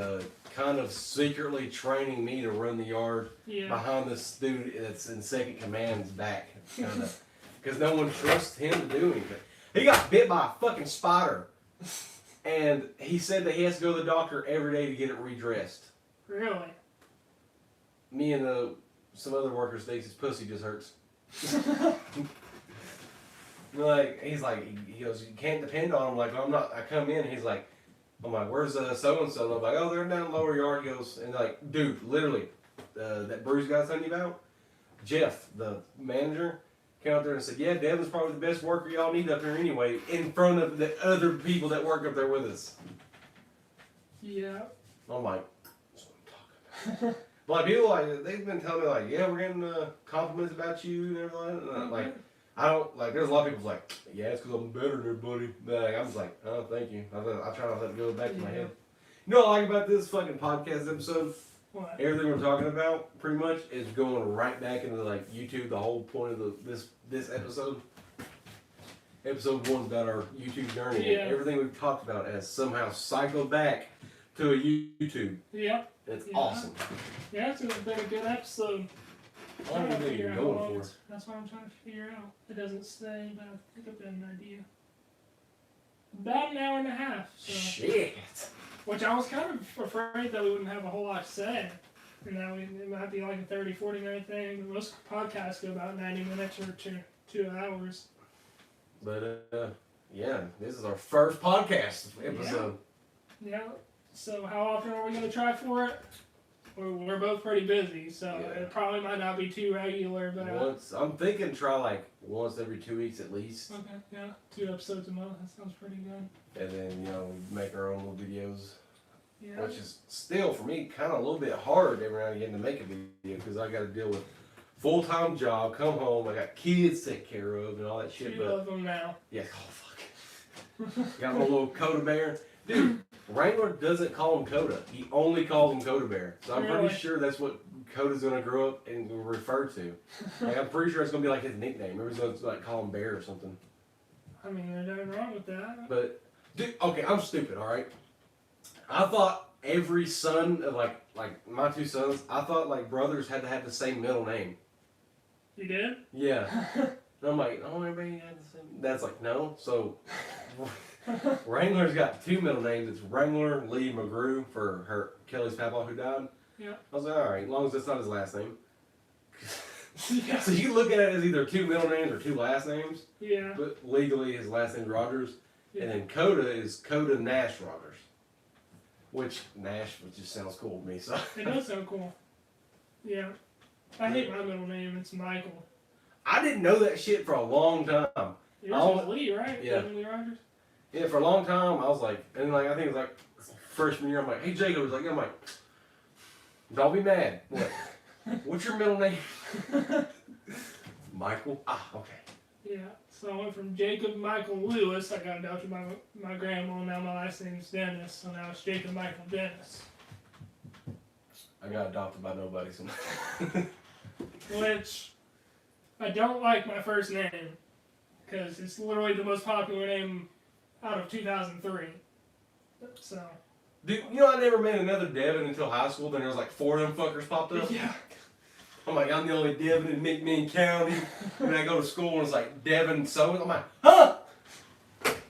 kind of secretly training me to run the yard behind this dude that's in second command's back, kind of, because no one trusts him to do anything. He got bit by a fucking spider, and he said that he has to go to the doctor every day to get it redressed. really, Me and some other workers thinks his pussy just hurts. He's like, he goes, you can't depend on him. Like, I come in, I'm like, where's so and so? I'm like, oh, they're down lower yard. He goes, and like, dude, literally, that bruise guy I was telling you about, Jeff, the manager, came out there and said, yeah, Devin's probably the best worker y'all need up here anyway, in front of the other people that work up there with us. yeah. I'm like, that's what I'm talking about. Like, people, they've been telling me, like, yeah, we're getting compliments about you and everything. And I don't, there's a lot of people like, yeah, it's because I'm better than everybody. But I was like, oh, thank you. I try not to let it go back to my head. You know what I like about this fucking podcast episode? What? Everything we're talking about, pretty much, is going right back into, YouTube. The whole point of this episode. Episode 1's about our YouTube journey. Yeah. And everything we've talked about has somehow cycled back to a YouTube. Yeah. It's awesome. Yeah, it's been a good episode. I don't know what you're going for. That's what I'm trying to figure out. It doesn't say, but I think I've got an idea. About an hour and a half. So. Shit. Which I was kind of afraid that we wouldn't have a whole lot to say. And that it might be like a 30, 40-minute thing. Most podcasts go about 90 minutes or 2 hours. But, yeah, this is our first podcast episode. Yeah. So how often are we going to try for it? We're both pretty busy, so it probably might not be too regular. But I'm thinking try once every 2 weeks at least. Okay, yeah. 2 episodes a month. That sounds pretty good. And then, we make our own little videos. Yeah. Which is still, for me, kind of a little bit hard every now and again to make a video because I got to deal with full-time job, come home, I got kids to take care of and all that shit. 2 of them now. Yeah, oh fuck. Got my little Coda Bear. Dude, Wrangler doesn't call him Coda. He only calls him Coda Bear. So I'm pretty sure that's what Coda's going to grow up and refer to. I'm pretty sure it's going to be like his nickname. Everybody's going to call him Bear or something. I mean, there's nothing wrong with that. But, dude, okay, I'm stupid, alright? I thought every son of, like my 2 sons, I thought, brothers had to have the same middle name. You did? Yeah. And I'm like, oh, everybody had the same. Dad's like, no. So, Wrangler's got 2 middle names. It's Wrangler Lee McGrew for Kelly's papa who died. Yeah. I was like, all right, as long as that's not his last name. Yeah. So you look at it as either 2 middle names or 2 last names. Yeah. But legally, his last name's Rogers. Yeah. And then Coda is Coda Nash Rogers. Which just sounds cool to me. So It does sound cool. Yeah. I hate my middle name. It's Michael. I didn't know that shit for a long time. Yours is Lee, right? Yeah. Lee Rogers? Yeah, for a long time, I was like, and I think it was freshman year, I'm like, hey Jacob, I'm like, don't be mad. What? What's your middle name? Michael? Ah, okay. Yeah. So I went from Jacob Michael Lewis. I got adopted by my grandma. Now my last name is Dennis. So now it's Jacob Michael Dennis. I got adopted by nobody. So. Which I don't like my first name because it's literally the most popular name out of 2003. So. Dude, I never met another Devin until high school. Then there was 4 of them fuckers popped up. Yeah. I'm like, I'm the only Devin in McMinn County. And I go to school and it's like Devin so. I'm like, huh?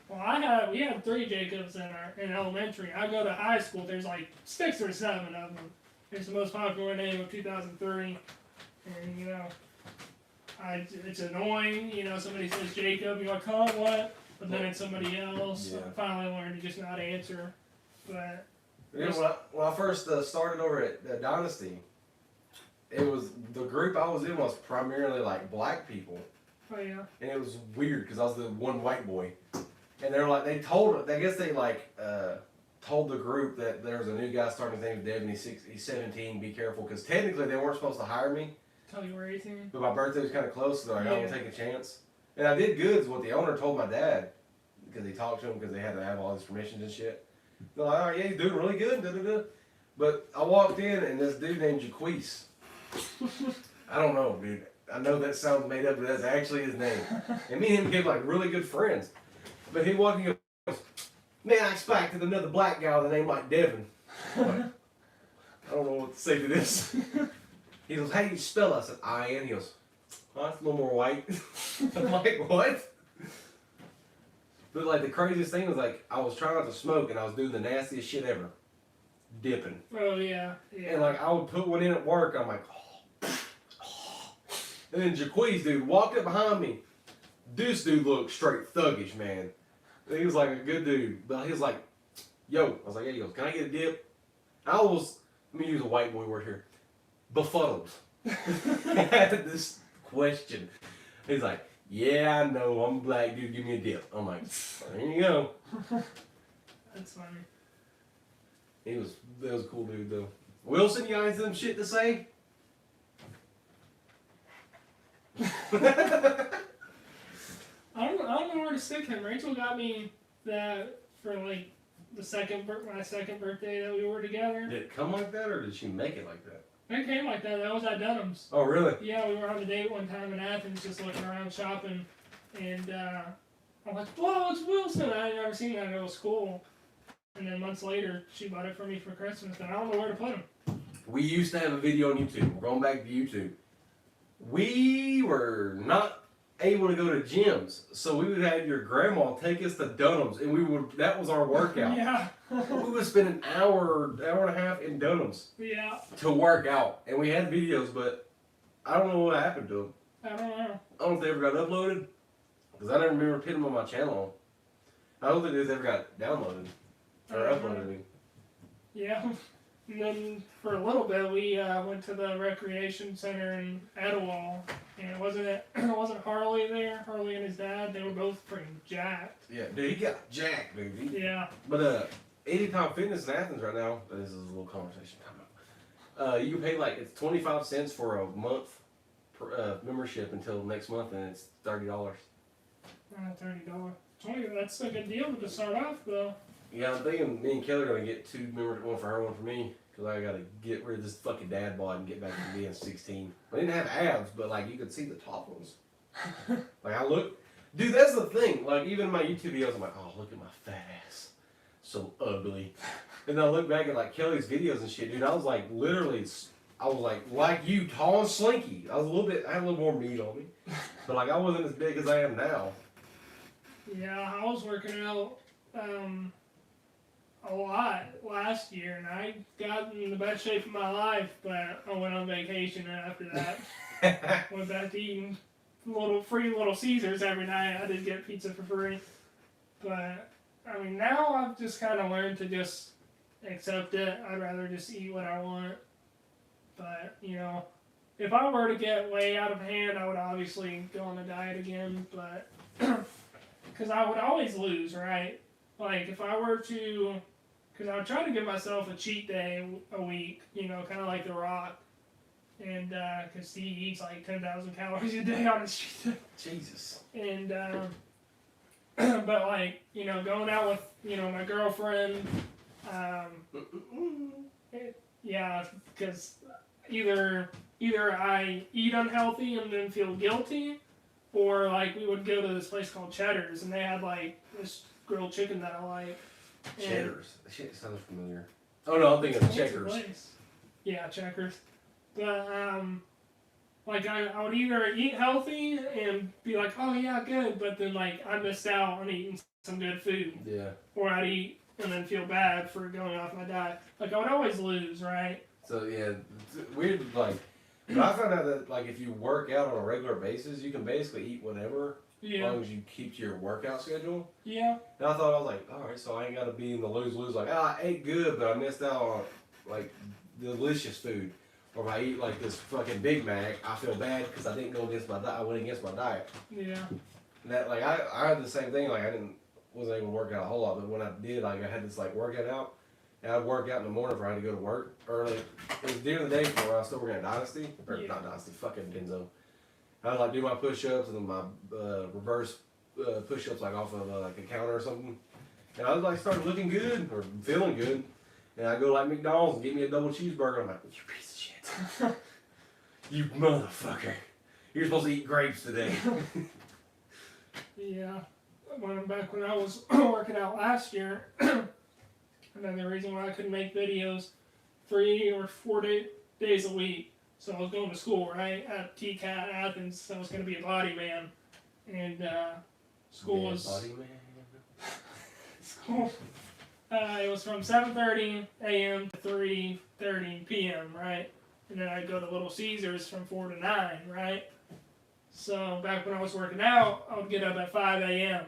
Well, we had 3 Jacobs in elementary. I go to high school. There's 6 or 7 of them. It's the most popular name of 2003, and you know, it's annoying. You know, somebody says Jacob, you're like, oh, what? But then it's somebody else. Yeah. I finally learned to just not answer. But Yeah, when I first started over at Dynasty, it was the group I was in was primarily like black people, oh yeah, and it was weird because I was the one white boy, and they're like I guess they like told the group that there's a new guy starting his name is Devin. He's 17. Be careful because technically they weren't supposed to hire me, tell you where 18. but my birthday was kind of close, so they're like, I Yeah. will take a chance, and I did good. Is what the owner told my dad because he talked to him because they had to have all his permissions and shit. They're like, oh yeah, he's doing really good. Da, da, da. But I walked in and this dude named Jaquise. I don't know, dude. I know that sounds made up, but that's actually his name. And me and him became like really good friends. But he walked in and goes, man, I expected another black guy with a name like Devin. I'm like, I don't know what to say to this. He goes, how do you spell it? I said, I-N. He goes, oh, that's a little more white. I'm like, what? But like the craziest thing was like I was trying not to smoke and I was doing the nastiest shit ever. Dipping. Oh yeah, yeah. And like I would put one in at work, I'm like, and then Jaquise, dude, walked up behind me. This dude looked straight thuggish, man. He was like a good dude. But he was like, yo. I was like, yeah, he goes, can I get a dip? I was, let me use a white boy word here, befuddled. At this question. He's like, yeah, I know, I'm a black dude, give me a dip. I'm like, there you go. That's funny. That was a cool dude though. Wilson, you got anything shit to say? I don't know where to stick him. Rachel got me that for like my second birthday that we were together. Did it come like that or did she make it like that? It came like that. That was at Dunham's. Oh, really? Yeah, we were on a date one time in Athens, just looking around shopping, and I'm like, "Whoa, it's Wilson!" I had never seen that in school. And then months later, she bought it for me for Christmas, and I don't know where to put him. We used to have a video on YouTube. We're going back to YouTube. We were not able to go to gyms, so we would have your grandma take us to Dunham's, and that was our workout. Yeah. We would spend an hour and a half in Dunham's Yeah. to work out, and we had videos, but I don't know what happened to them. I don't know. I don't know if they ever got uploaded, because I don't remember putting them on my channel. I don't think they ever got downloaded or uploaded. I mean. Yeah. And then for a little bit, we went to the recreation center in Etowah, and it wasn't Harley there. Harley and his dad, they were both pretty jacked. Yeah, dude, he got jacked, dude. Yeah. But Anytime Fitness in Athens right now, this is a little conversation time. You can pay like it's 25 cents for a month membership until next month, and it's $30. $30. That's a good deal to start off, though. Yeah, I'm thinking me and Kelly are gonna get 2 members, one for her, one for me, because I gotta get rid of this fucking dad bod and get back to being 16. I didn't have abs, but like you could see the top ones. Like I look, dude. That's the thing. Like even in my YouTube videos, I'm like, oh look at my fat ass, so ugly. And then I look back at like Kelly's videos and shit, dude. I was like literally, I was like you, tall and slinky. I had a little more meat on me, but like I wasn't as big as I am now. Yeah, I was working out a lot last year, and I got in the best shape of my life, but I went on vacation, and after that, went back to eating free little Caesars every night. I did get pizza for free. But, I mean, now I've just kind of learned to just accept it. I'd rather just eat what I want. But, you know, if I were to get way out of hand, I would obviously go on a diet again, but because I would always lose, right? Like, if I were to, because I would try to give myself a cheat day a week, you know, kind of like The Rock. And, because he eats like 10,000 calories a day on his cheat day. Jesus. And, but like, you know, going out with, you know, my girlfriend, yeah, because either I eat unhealthy and then feel guilty, or like we would go to this place called Cheddar's, and they had like this grilled chicken that I like. Cheddar's. That shit sounds familiar. Oh no, I'm thinking of Checkers. Yeah, Checkers. But like I would either eat healthy and be like, oh yeah, good, but then like I missed out on eating some good food. Yeah. Or I'd eat and then feel bad for going off my diet. Like I would always lose, right? So yeah, it's weird. Like, but I found out that like if you work out on a regular basis, you can basically eat whatever as Yeah. long as you keep to your workout schedule. Yeah. And I thought I was like, all right, so I ain't got to be in the lose. Like, I ate good, but I missed out on like delicious food. Or if I eat like this fucking Big Mac, I feel bad because I didn't go against my diet. I went against my diet. Yeah. And that like I had the same thing. Like wasn't able to work out a whole lot, but when I did, like I had this like workout out. And I'd work out in the morning if I had to go to work early. It was during the day before I was still working at Dynasty. Or Yeah. not Dynasty, fucking Denzo. I'd like do my push-ups and then my reverse push-ups like off of like a counter or something. And I was like started looking good or feeling good. And I go like McDonald's and get me a double cheeseburger. I'm like, you piece of shit. You motherfucker. You're supposed to eat grapes today. Yeah. Back when I was working out last year, another reason why I couldn't make videos 3 or 4 days a week. So I was going to school, right, at TCAT Athens. So I was going to be a body man. And school was... Body man. School... it was from 7:30 a.m. to 3:30 p.m., right? And then I'd go to Little Caesars from 4 to 9, right? So back when I was working out, I would get up at 5 a.m.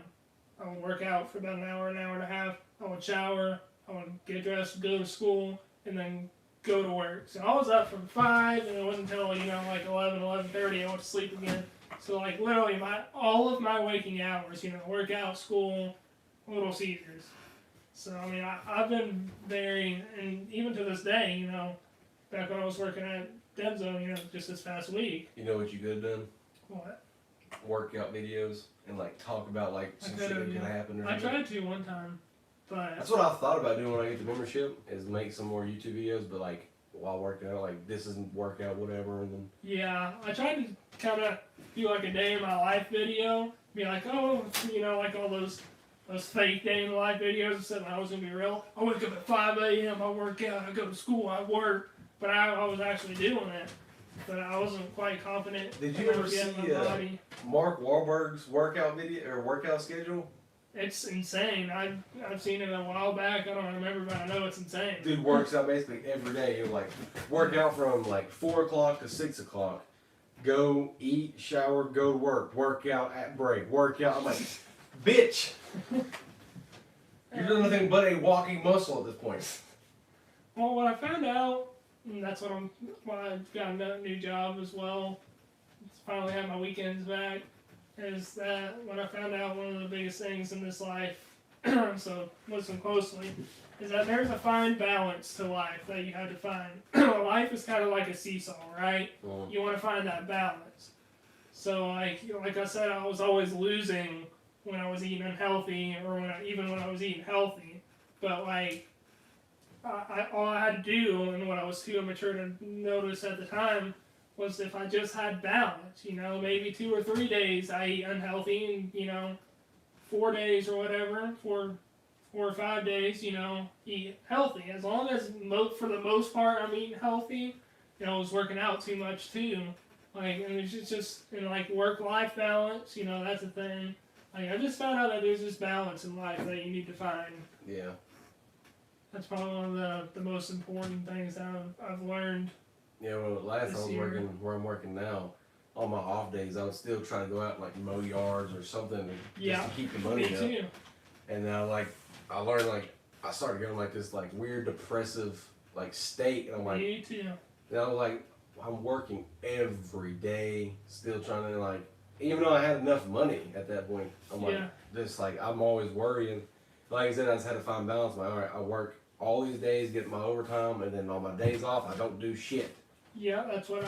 I would work out for about an hour and a half. I would shower, I would get dressed, go to school, and then go to work. So I was up from 5, and it wasn't until, like 11:30 I went to sleep again. So like literally all of my waking hours, work out, school, Little Caesars. So I mean, I've been very, and even to this day, back when I was working at Denzo, just this past week. You know what you could have done? What? Workout videos and like talk about like some shit that could happen or I something. tried to one time, but That's what I thought about doing when I get the membership is make some more YouTube videos, but like while working out, like this isn't workout, whatever, and then yeah, I tried to kind of do like a day in my life video, be like, oh, like all those fake day in the life videos and said I was gonna be real. I wake up at 5 a.m. I work out, I go to school, I work, but I was actually doing it. But I wasn't quite confident. Did you ever see Mark Wahlberg's workout video or workout schedule? It's insane. I've seen it a while back. I don't remember, but I know it's insane. Dude works out basically every day. He'll like work out from like 4 o'clock to 6 o'clock. Go eat, shower, go to work. Work out at break. Work out. I'm like, bitch. You're doing nothing but a walking muscle at this point. Well, what I found out, and that's why I've got a new job as well. Finally have my weekends back. Is that when I found out one of the biggest things in this life, so listen closely, is that there's a fine balance to life that you had to find. Life is kind of like a seesaw, right? Well, You want to find that balance. So like I said, I was always losing when I was eating unhealthy, or even when I was eating healthy. But like, all I had to do, and what I was too immature to notice at the time, was if I just had balance, maybe 2 or 3 days I eat unhealthy, and 4 days or whatever, 4 or 5 days, eat healthy. As long as for the most part I'm eating healthy, I was working out too much too. Like, and it's just like work-life balance, that's a thing. Like, I just found out that there's this balance in life that you need to find. yeah. That's probably one of the most important things that I've learned. Yeah, well, last I was working where I'm working now, on my off days, I would still try to go out and like mow yards or something just to keep the money me up. too. And then I learned I started going like this like weird depressive like state, and I'm like, Me too. and I was like, I'm working every day, still trying to like, even though I had enough money at that point, I'm like, just like I'm always worrying. Like I said, I just had to find balance. I'm like, all right, I work all these days, get my overtime, and then on my days off, I don't do shit. Yeah, that's what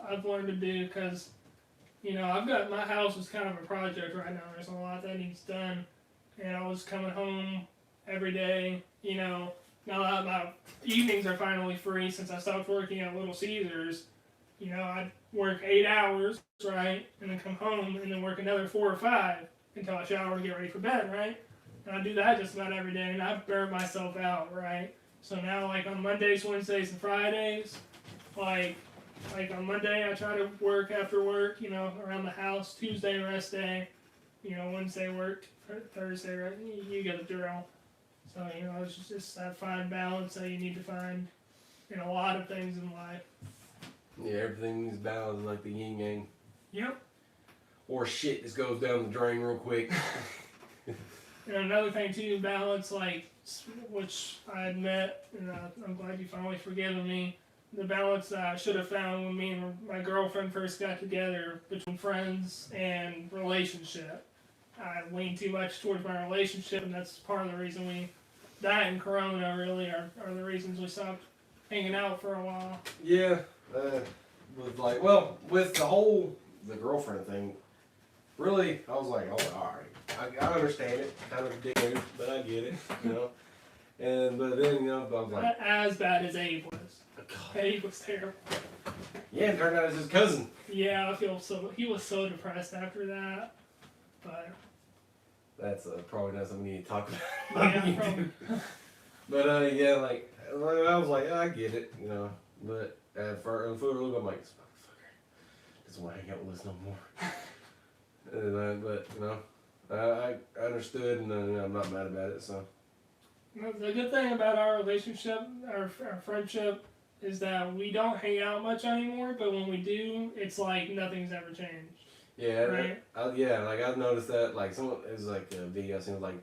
I've learned to do, because, I've got, my house is kind of a project right now. There's a lot that needs done, and I was coming home every day, now that my evenings are finally free since I stopped working at Little Caesars, I'd work 8 hours, right, and then come home and then work another 4 or 5 until I shower and get ready for bed, right? And I do that just about every day, and I burn myself out, right? So now, like on Mondays, Wednesdays, and Fridays, like on Monday I try to work after work, around the house. Tuesday rest day, Wednesday work, Thursday rest. You get the drill. So it's just that fine balance that you need to find. in a lot of things in life. Yeah, everything needs balance like the yin yang. Yep. Or shit just goes down the drain real quick. And another thing too, balance, like, which I admit, and I'm glad you finally forgiven me, the balance that I should have found when me and my girlfriend first got together between friends and relationship. I leaned too much towards my relationship, and that's part of the reason that and Corona really are the reasons we stopped hanging out for a while. Yeah, with the girlfriend thing, really, I was like, oh, all right, I understand it, kind of a dick move, but I get it, you know. But then, you know, I was like, Not as bad as Abe was. God. Abe was terrible. Yeah, it turned out it's his cousin. Yeah, he was so depressed after that, but. That's probably not something we need to talk about. Yeah, probably. But yeah, like I was like, I get it, you know. But for a little bit, I'm like, this motherfucker doesn't want to hang out with us no more. But you know, I understood, and I'm not mad about it. So The good thing about our relationship, our friendship, is that we don't hang out much anymore. But when we do, it's like nothing's ever changed. yeah, Right. yeah, like I've noticed that, like someone it was like a video, it was like.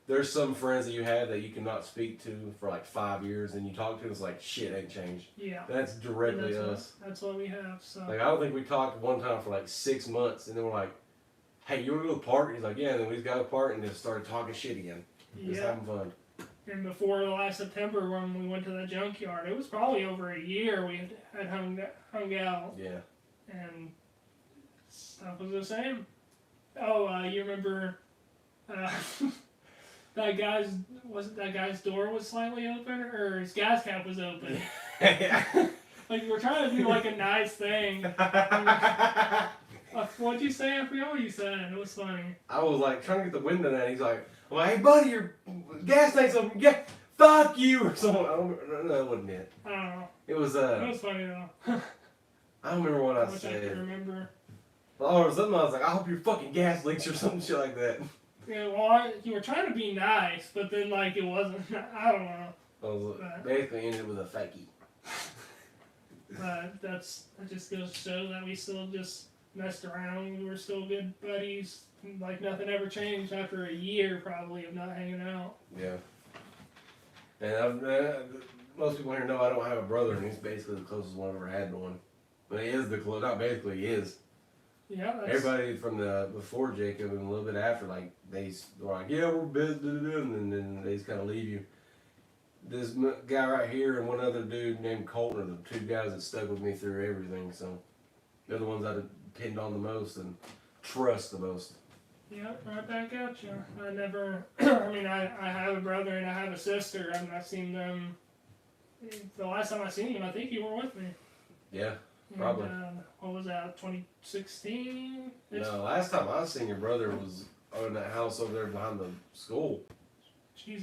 There's some friends that you have that you cannot speak to for like 5 years, and you talk to, it's like shit ain't changed. Yeah. That's directly us. That's what we have. So. Like I don't think we talked one time for like 6 months, and then we're like, "Hey, you want to go to the park?" He's like, "Yeah." And then we just got to the park and just started talking shit again, just Yeah. having fun. And before the last September, when we went to the junkyard, it was probably over a year we had hung out, Yeah. and stuff was the same. Oh, you remember? That guy's door was slightly open, or his gas cap was open. Like we're trying to do like a nice thing. What'd you say? I forgot what you said. It was funny. I was like trying to get the window down. He's like, I'm like, "Hey, buddy, your gas tank's open. Yeah, fuck you," or something. I don't know. That wasn't it. I don't know. It was It was funny though. I don't remember what I Which I can said. remember. Or something. I was like, "I hope your fucking gas leaks," or some shit like that. Yeah, well, you were trying to be nice, but then like it wasn't. I don't know. I was basically ended with a fakie. But that just goes to show that we still just messed around. We were still good buddies. Like nothing ever changed after a year probably of not hanging out. Yeah. And most people here know I don't have a brother, and he's basically the closest one I've ever had to one. But he is the closest. Not basically, he is. Yeah. Everybody from before Jacob and a little bit after, like they were like, "Yeah, we're busy," and then they just kind of leave you. This guy right here and one other dude named Colton are the two guys that stuck with me through everything. So they're the ones I depend on the most and trust the most. Yeah, right back at you. I never. I mean, I have a brother and I have a sister. I've not seen them. The last time I seen them, I think you were with me. Yeah. Probably. And, what was that, 2016? No, last time I seen your brother was in that house over there behind the school. Jeez,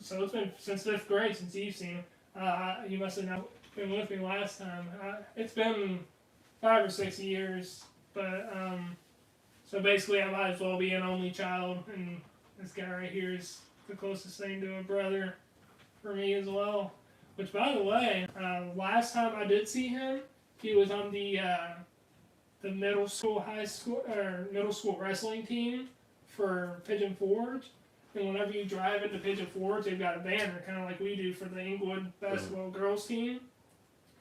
so it's been since 5th grade since you've seen him. You must have not been with me last time. It's been 5 or 6 years, but so basically I might as well be an only child, and this guy right here is the closest thing to a brother for me as well. Which, by the way, last time I did see him, he was on the middle school wrestling team for Pigeon Forge. And whenever you drive into Pigeon Forge, they've got a banner, kind of like we do for the Inglewood basketball girls team.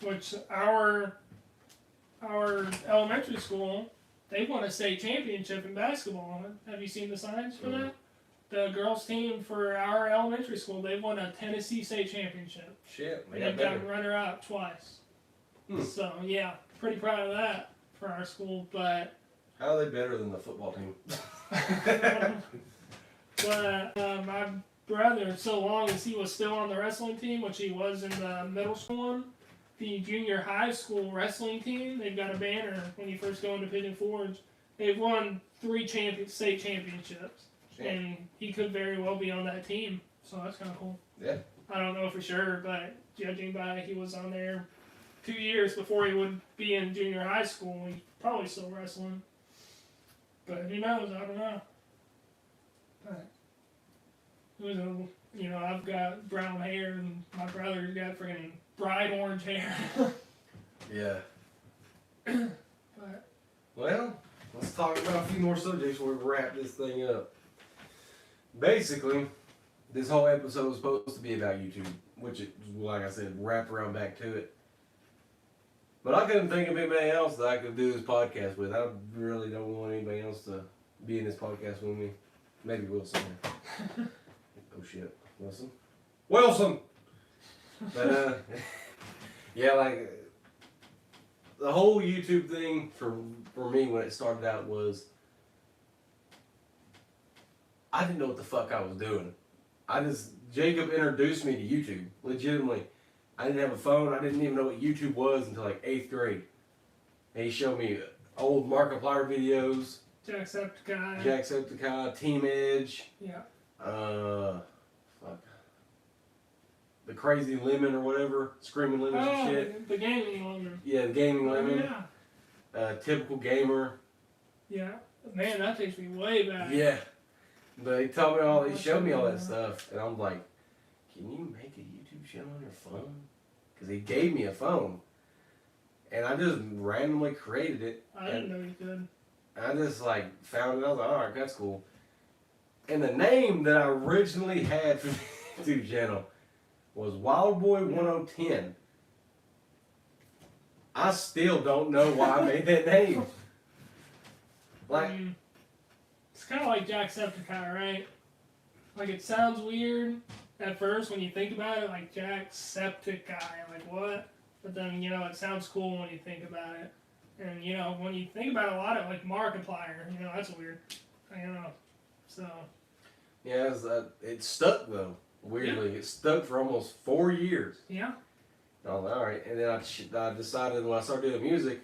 Which our elementary school, they won a state championship in basketball. Have you seen the signs for that? The girls team for our elementary school, they won a Tennessee state championship. Shit, They've gotten runner-up twice. So, yeah, pretty proud of that for our school, but... How are they better than the football team? But my brother, so long as he was still on the wrestling team, which he was in the middle school one, the junior high school wrestling team, they've got a banner when you first go into Pigeon Forge. They've won 3 state championships, and he could very well be on that team, so that's kind of cool. Yeah. I don't know for sure, but judging by he was on there 2 years before he would be in junior high school, he's probably still wrestling. But who knows? I don't know. But it was I've got brown hair, and my brother's got freaking bright orange hair. Yeah. But Well, let's talk about a few more subjects before we wrap this thing up. Basically, this whole episode was supposed to be about YouTube, which, like I said, wrapped around back to it. But I couldn't think of anybody else that I could do this podcast with. I really don't want anybody else to be in this podcast with me. Maybe Wilson. Oh shit, Wilson. Wilson. But yeah, like the whole YouTube thing for me when it started out was I didn't know what the fuck I was doing. Jacob introduced me to YouTube, legitimately. I didn't have a phone. I didn't even know what YouTube was until like 8th grade. And he showed me old Markiplier videos. Jacksepticeye, Team Edge. Yeah. Fuck. The Crazy Lemon or whatever. Screaming Lemons and shit. The gaming lemon. Yeah, the Gaming Lemon. Yeah. Typical Gamer. Yeah. Man, that takes me way back. Yeah. But he showed me all that stuff. And I'm like, can you make a YouTube channel on your phone? Because he gave me a phone. And I just randomly created it. I didn't know you could. I just like found it. I was like, alright, that's cool. And the name that I originally had for the YouTube channel was WildBoy1010. I still don't know why I made that name. Like, it's kind of like Jacksepticeye, right? Like it sounds weird at first when you think about it, like Jacksepticeye, like what? But then it sounds cool when you think about it. And when you think about a lot of like Markiplier, that's weird. So. Yeah, it stuck though. Weirdly, it stuck for almost 4 years. Yeah. I was like, all right, and then I decided when I started doing music,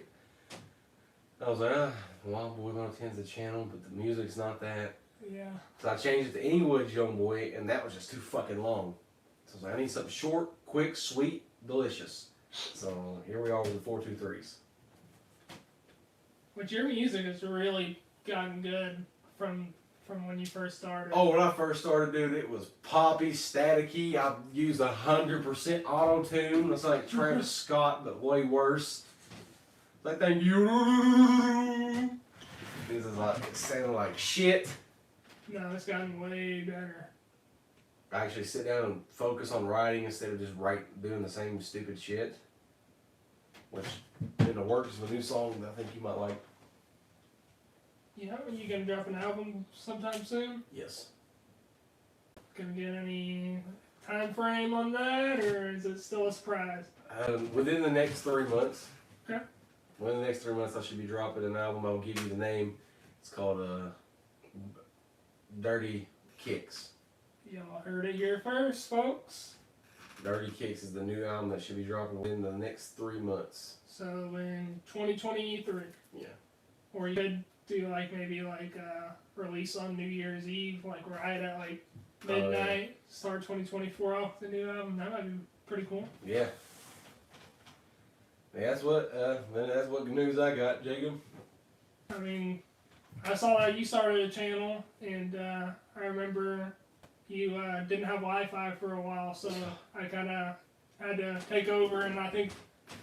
I was like, WildBoy1010's the channel, but the music's not that. Yeah. So I changed it to Ingwood's YoungBoy, and that was just too fucking long. So I was like, I need something short, quick, sweet, delicious. So here we are with the 423s. But your music has really gotten good from when you first started. Oh, when I first started, dude, it was poppy, staticky. I used 100% auto-tune. It's like Travis Scott, but way worse. Like, thank you. This is like, it sounded like shit. No, it's gotten way better. I actually sit down and focus on writing instead of just doing the same stupid shit. Which, in the works of a new song that I think you might like. Yeah, are you gonna drop an album sometime soon? Yes. Gonna get any time frame on that, or is it still a surprise? Within the next 3 months. Okay. Within the next 3 months, I should be dropping an album. I'll give you the name. It's called Dirty Kicks. Y'all heard it here first, folks. Dirty Kicks is the new album that should be dropping within the next 3 months. So in 2023. Yeah. Or you could do maybe release on New Year's Eve, right at midnight, start 2024 off the new album. That might be pretty cool. Yeah. That's what news I got, Jacob. I mean, I saw that you started a channel, and I remember you didn't have Wi-Fi for a while, so I kind of had to take over, and I think,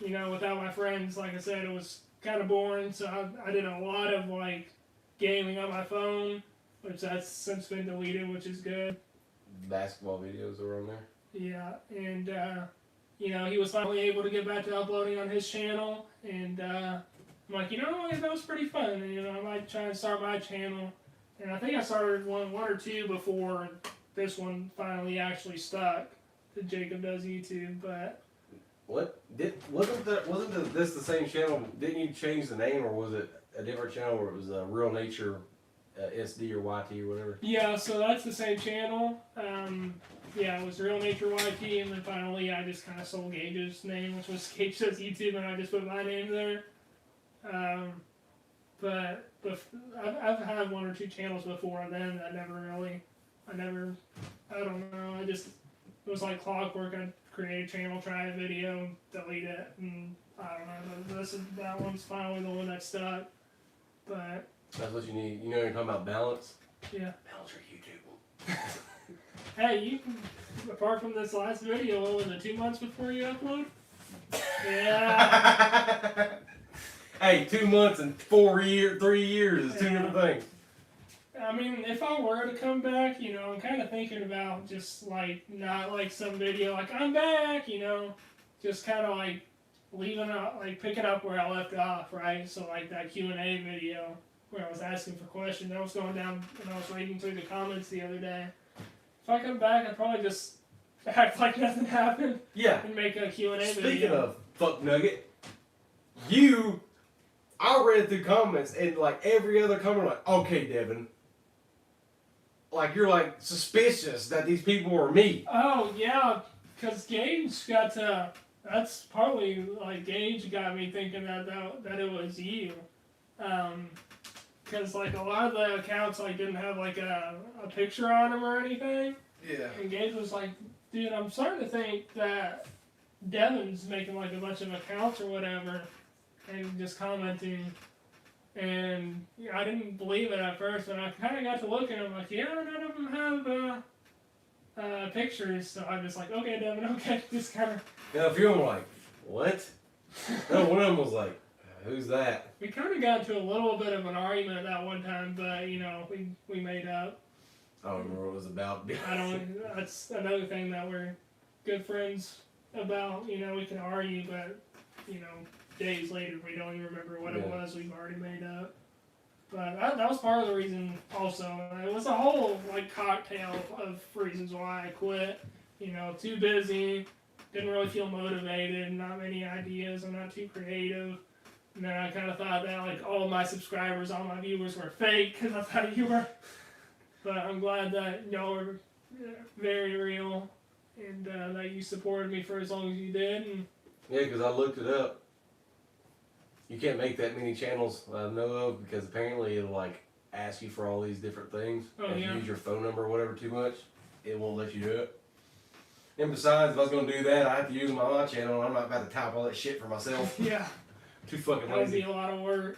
without my friends, like I said, it was kind of boring, so I did a lot of gaming on my phone, which that's since been deleted, which is good. Basketball videos are on there. Yeah, and he was finally able to get back to uploading on his channel, and I'm like, that was pretty fun, and I might try and start my channel, and I think I started one or two before this one finally actually stuck. That Jacob does YouTube, but. Wasn't this the same channel? Didn't you change the name, or was it a different channel where it was Real Nature SD or YT or whatever? Yeah, so that's the same channel. It was Real Nature YT, and then finally I just kind of sold Gage's name, which was Gage Does YouTube, and I just put my name there. But I've had one or two channels before then. I don't know. It was like clockwork. I'd create a channel, try a video, delete it, and I don't know. That one's finally the one that stuck. But that's what you need. You're talking about balance. Yeah. Balance your YouTube. Hey, you apart from this last video, what was it, 2 months before you upload? Yeah. Hey, 2 months and 3 years is two different things. I mean, if I were to come back, you know, I'm kind of thinking about just like not like some video like I'm back, you know, just kind of like leaving out, like picking up where I left off, right? So like that Q&A video where I was asking for questions, I was going down and I was reading through the comments the other day. If I come back, I'd probably just act like nothing happened. Yeah. And make a Q&A video. Speaking of fuck nugget, I read through comments and like every other comment, like, okay, Devin. Like you're like suspicious that these people are me. Oh yeah, because Gage got to. That's partly like Gage got me thinking that it was you, because like a lot of the accounts like didn't have like a picture on them or anything. Yeah. And Gage was like, dude, I'm starting to think that Devin's making like a bunch of accounts or whatever, and just commenting. And I didn't believe it at first, and I kind of got to look at them like, yeah, none of them have pictures. So I'm just like, okay, Devin, okay, just kind of. And a few of them were like, what? No, one of them was like, who's that? We kind of got into a little bit of an argument that one time, but you know, we made up. I don't remember what it was about. I don't. That's another thing that we're good friends about. You know, we can argue, but you know, days later we don't even remember what it was. We've already made up. But that was part of the reason. Also, it was a whole like cocktail of reasons why I quit. You know, too busy, didn't really feel motivated, not many ideas. I'm not too creative. And then I kind of thought that like all my subscribers, all my viewers were fake because I thought you were. But I'm glad that y'all were very real and that you supported me for as long as you did. And yeah, because I looked it up. You can't make that many channels I know of because apparently it'll like ask you for all these different things. Oh, if yeah. you use your phone number or whatever too much, it won't let you do it. And besides, if I was going to do that, I have to use them on my channel. I'm not about to type all that shit for myself. yeah, Too fucking that would be lazy. a lot of work.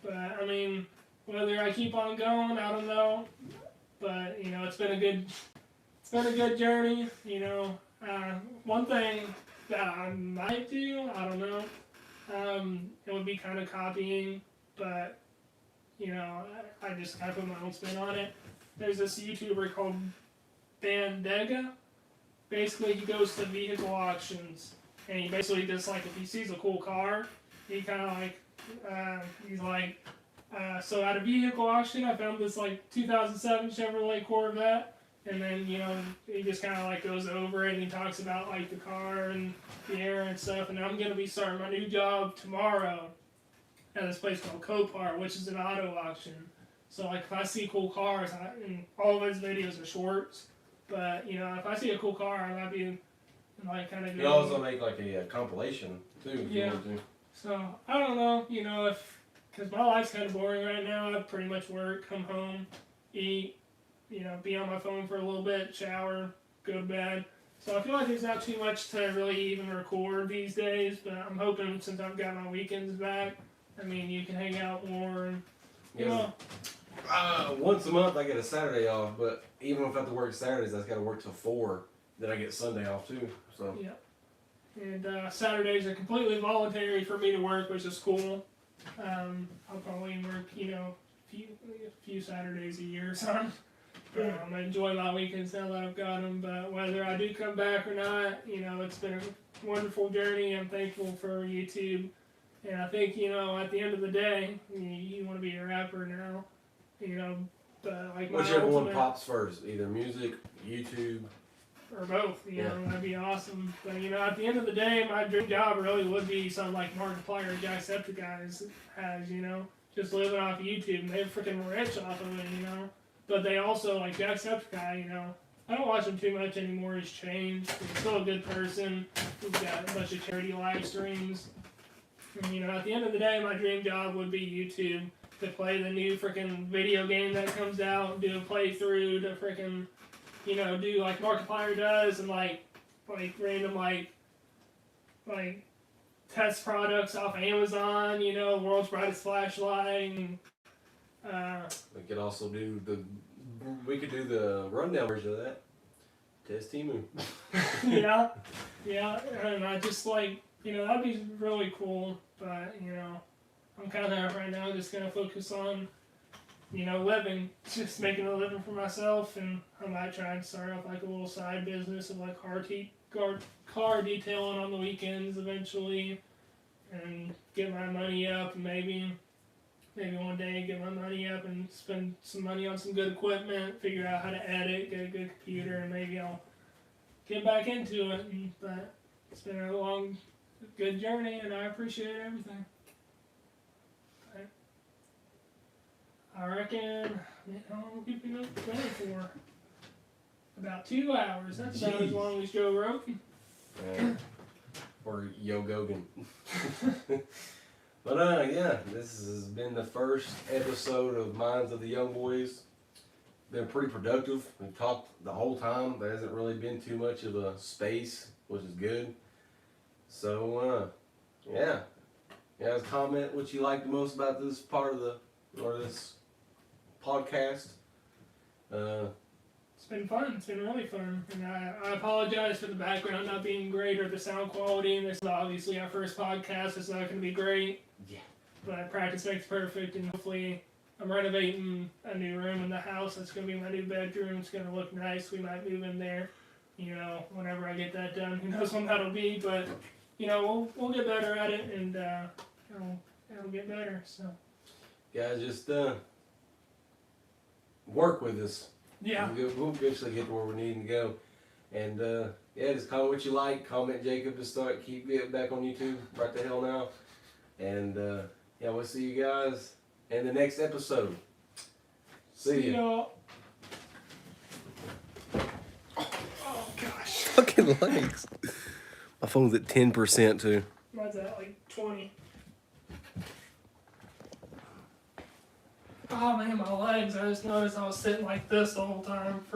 But I mean, whether I keep on going, I don't know. But you know, it's been a good journey. You know, one thing that I might do, I don't know. It would be kind of copying, but you know, I just kind of put my own spin on it. There's this YouTuber called Bandega. Basically, he goes to vehicle auctions, and he basically just like if he sees a cool car, he kind of like he's like, so at a vehicle auction, I found this like 2007 Chevrolet Corvette. And then, you know, he just kind of like goes over it and he talks about like the car and the air and stuff. And I'm going to be starting my new job tomorrow at this place called Copart, which is an auto auction. So like if I see cool cars, and all of his videos are shorts, but you know, if I see a cool car, I might be like kind of. You also make like a compilation too if you want to. So I don't know, you know, because my life's kind of boring right now. I pretty much work, come home, eat. You know, be on my phone for a little bit, shower, go to bed. So I feel like there's not too much to really even record these days, but I'm hoping since I've got my weekends back, I mean, you can hang out more and, you know. Once a month I get a Saturday off, but even if I have to work Saturdays, I've got to work till 4. Then I get Sunday off too. So. Yeah. And Saturdays are completely voluntary for me to work, which is cool. I'll probably work, you know, a few Saturdays a year or something. I enjoy my weekends now that I've got them, but whether I do come back or not, you know, it's been a wonderful journey. I'm thankful for YouTube, and I think, you know, at the end of the day, you want to be a rapper now, you know, but like whichever one pops first, either music, YouTube, or both, you know, that'd be awesome. But, you know, at the end of the day, my dream job really would be something like Markiplier or Jacksepticeye has, you know, just living off YouTube, and they're freaking rich off of it, you know. But they also, like Jacksepticeye, you know, I don't watch him too much anymore. He's changed. He's still a good person. He's got a bunch of charity live streams. And, you know, at the end of the day, my dream job would be YouTube. To play the new freaking video game that comes out, do a playthrough, to freaking, you know, do like Markiplier does, and like random like test products off Amazon, you know, world's brightest flashlight, and we could also do the We could do the rundown version of that. Test Timu. Yeah, and I just like, that'd be really cool, but, I'm kind of right now just going to focus on, living, just making a living for myself, and I might try and start up like a little side business of like car detailing on the weekends eventually, and get my money up, and maybe one day get my money up and spend some money on some good equipment, figure out how to edit, get a good computer, and maybe I'll get back into it. But it's been a long, good journey, and I appreciate everything. But I reckon we've been going for about 2 hours. That's about as long as Joe Rogan. Or Yo Gogan. But yeah, this has been the first episode of Minds of the Young Boys. Been pretty productive. We've talked the whole time. There hasn't really been too much of a space, which is good. So yeah. You guys comment what you like the most about this part of this podcast. It's been fun. It's been really fun. And I apologize for the background not being great or the sound quality. And this is obviously our first podcast. It's not going to be great. Yeah. But practice makes perfect. And hopefully I'm renovating a new room in the house. That's going to be my new bedroom. It's going to look nice. We might move in there, whenever I get that done. Who knows when that'll be. But, we'll get better at it. And it'll get better. So, Guys, just work with us. yeah. We'll eventually get to where we need to go. And yeah, just comment what you like. Comment Jacob to keep getting back on YouTube right the hell now. And yeah, we'll see you guys in the next episode. See ya. y'all. Oh gosh. Fucking likes. My phone's at 10% too. Mine's at like 20. Oh man, my legs. I just noticed I was sitting like this the whole time.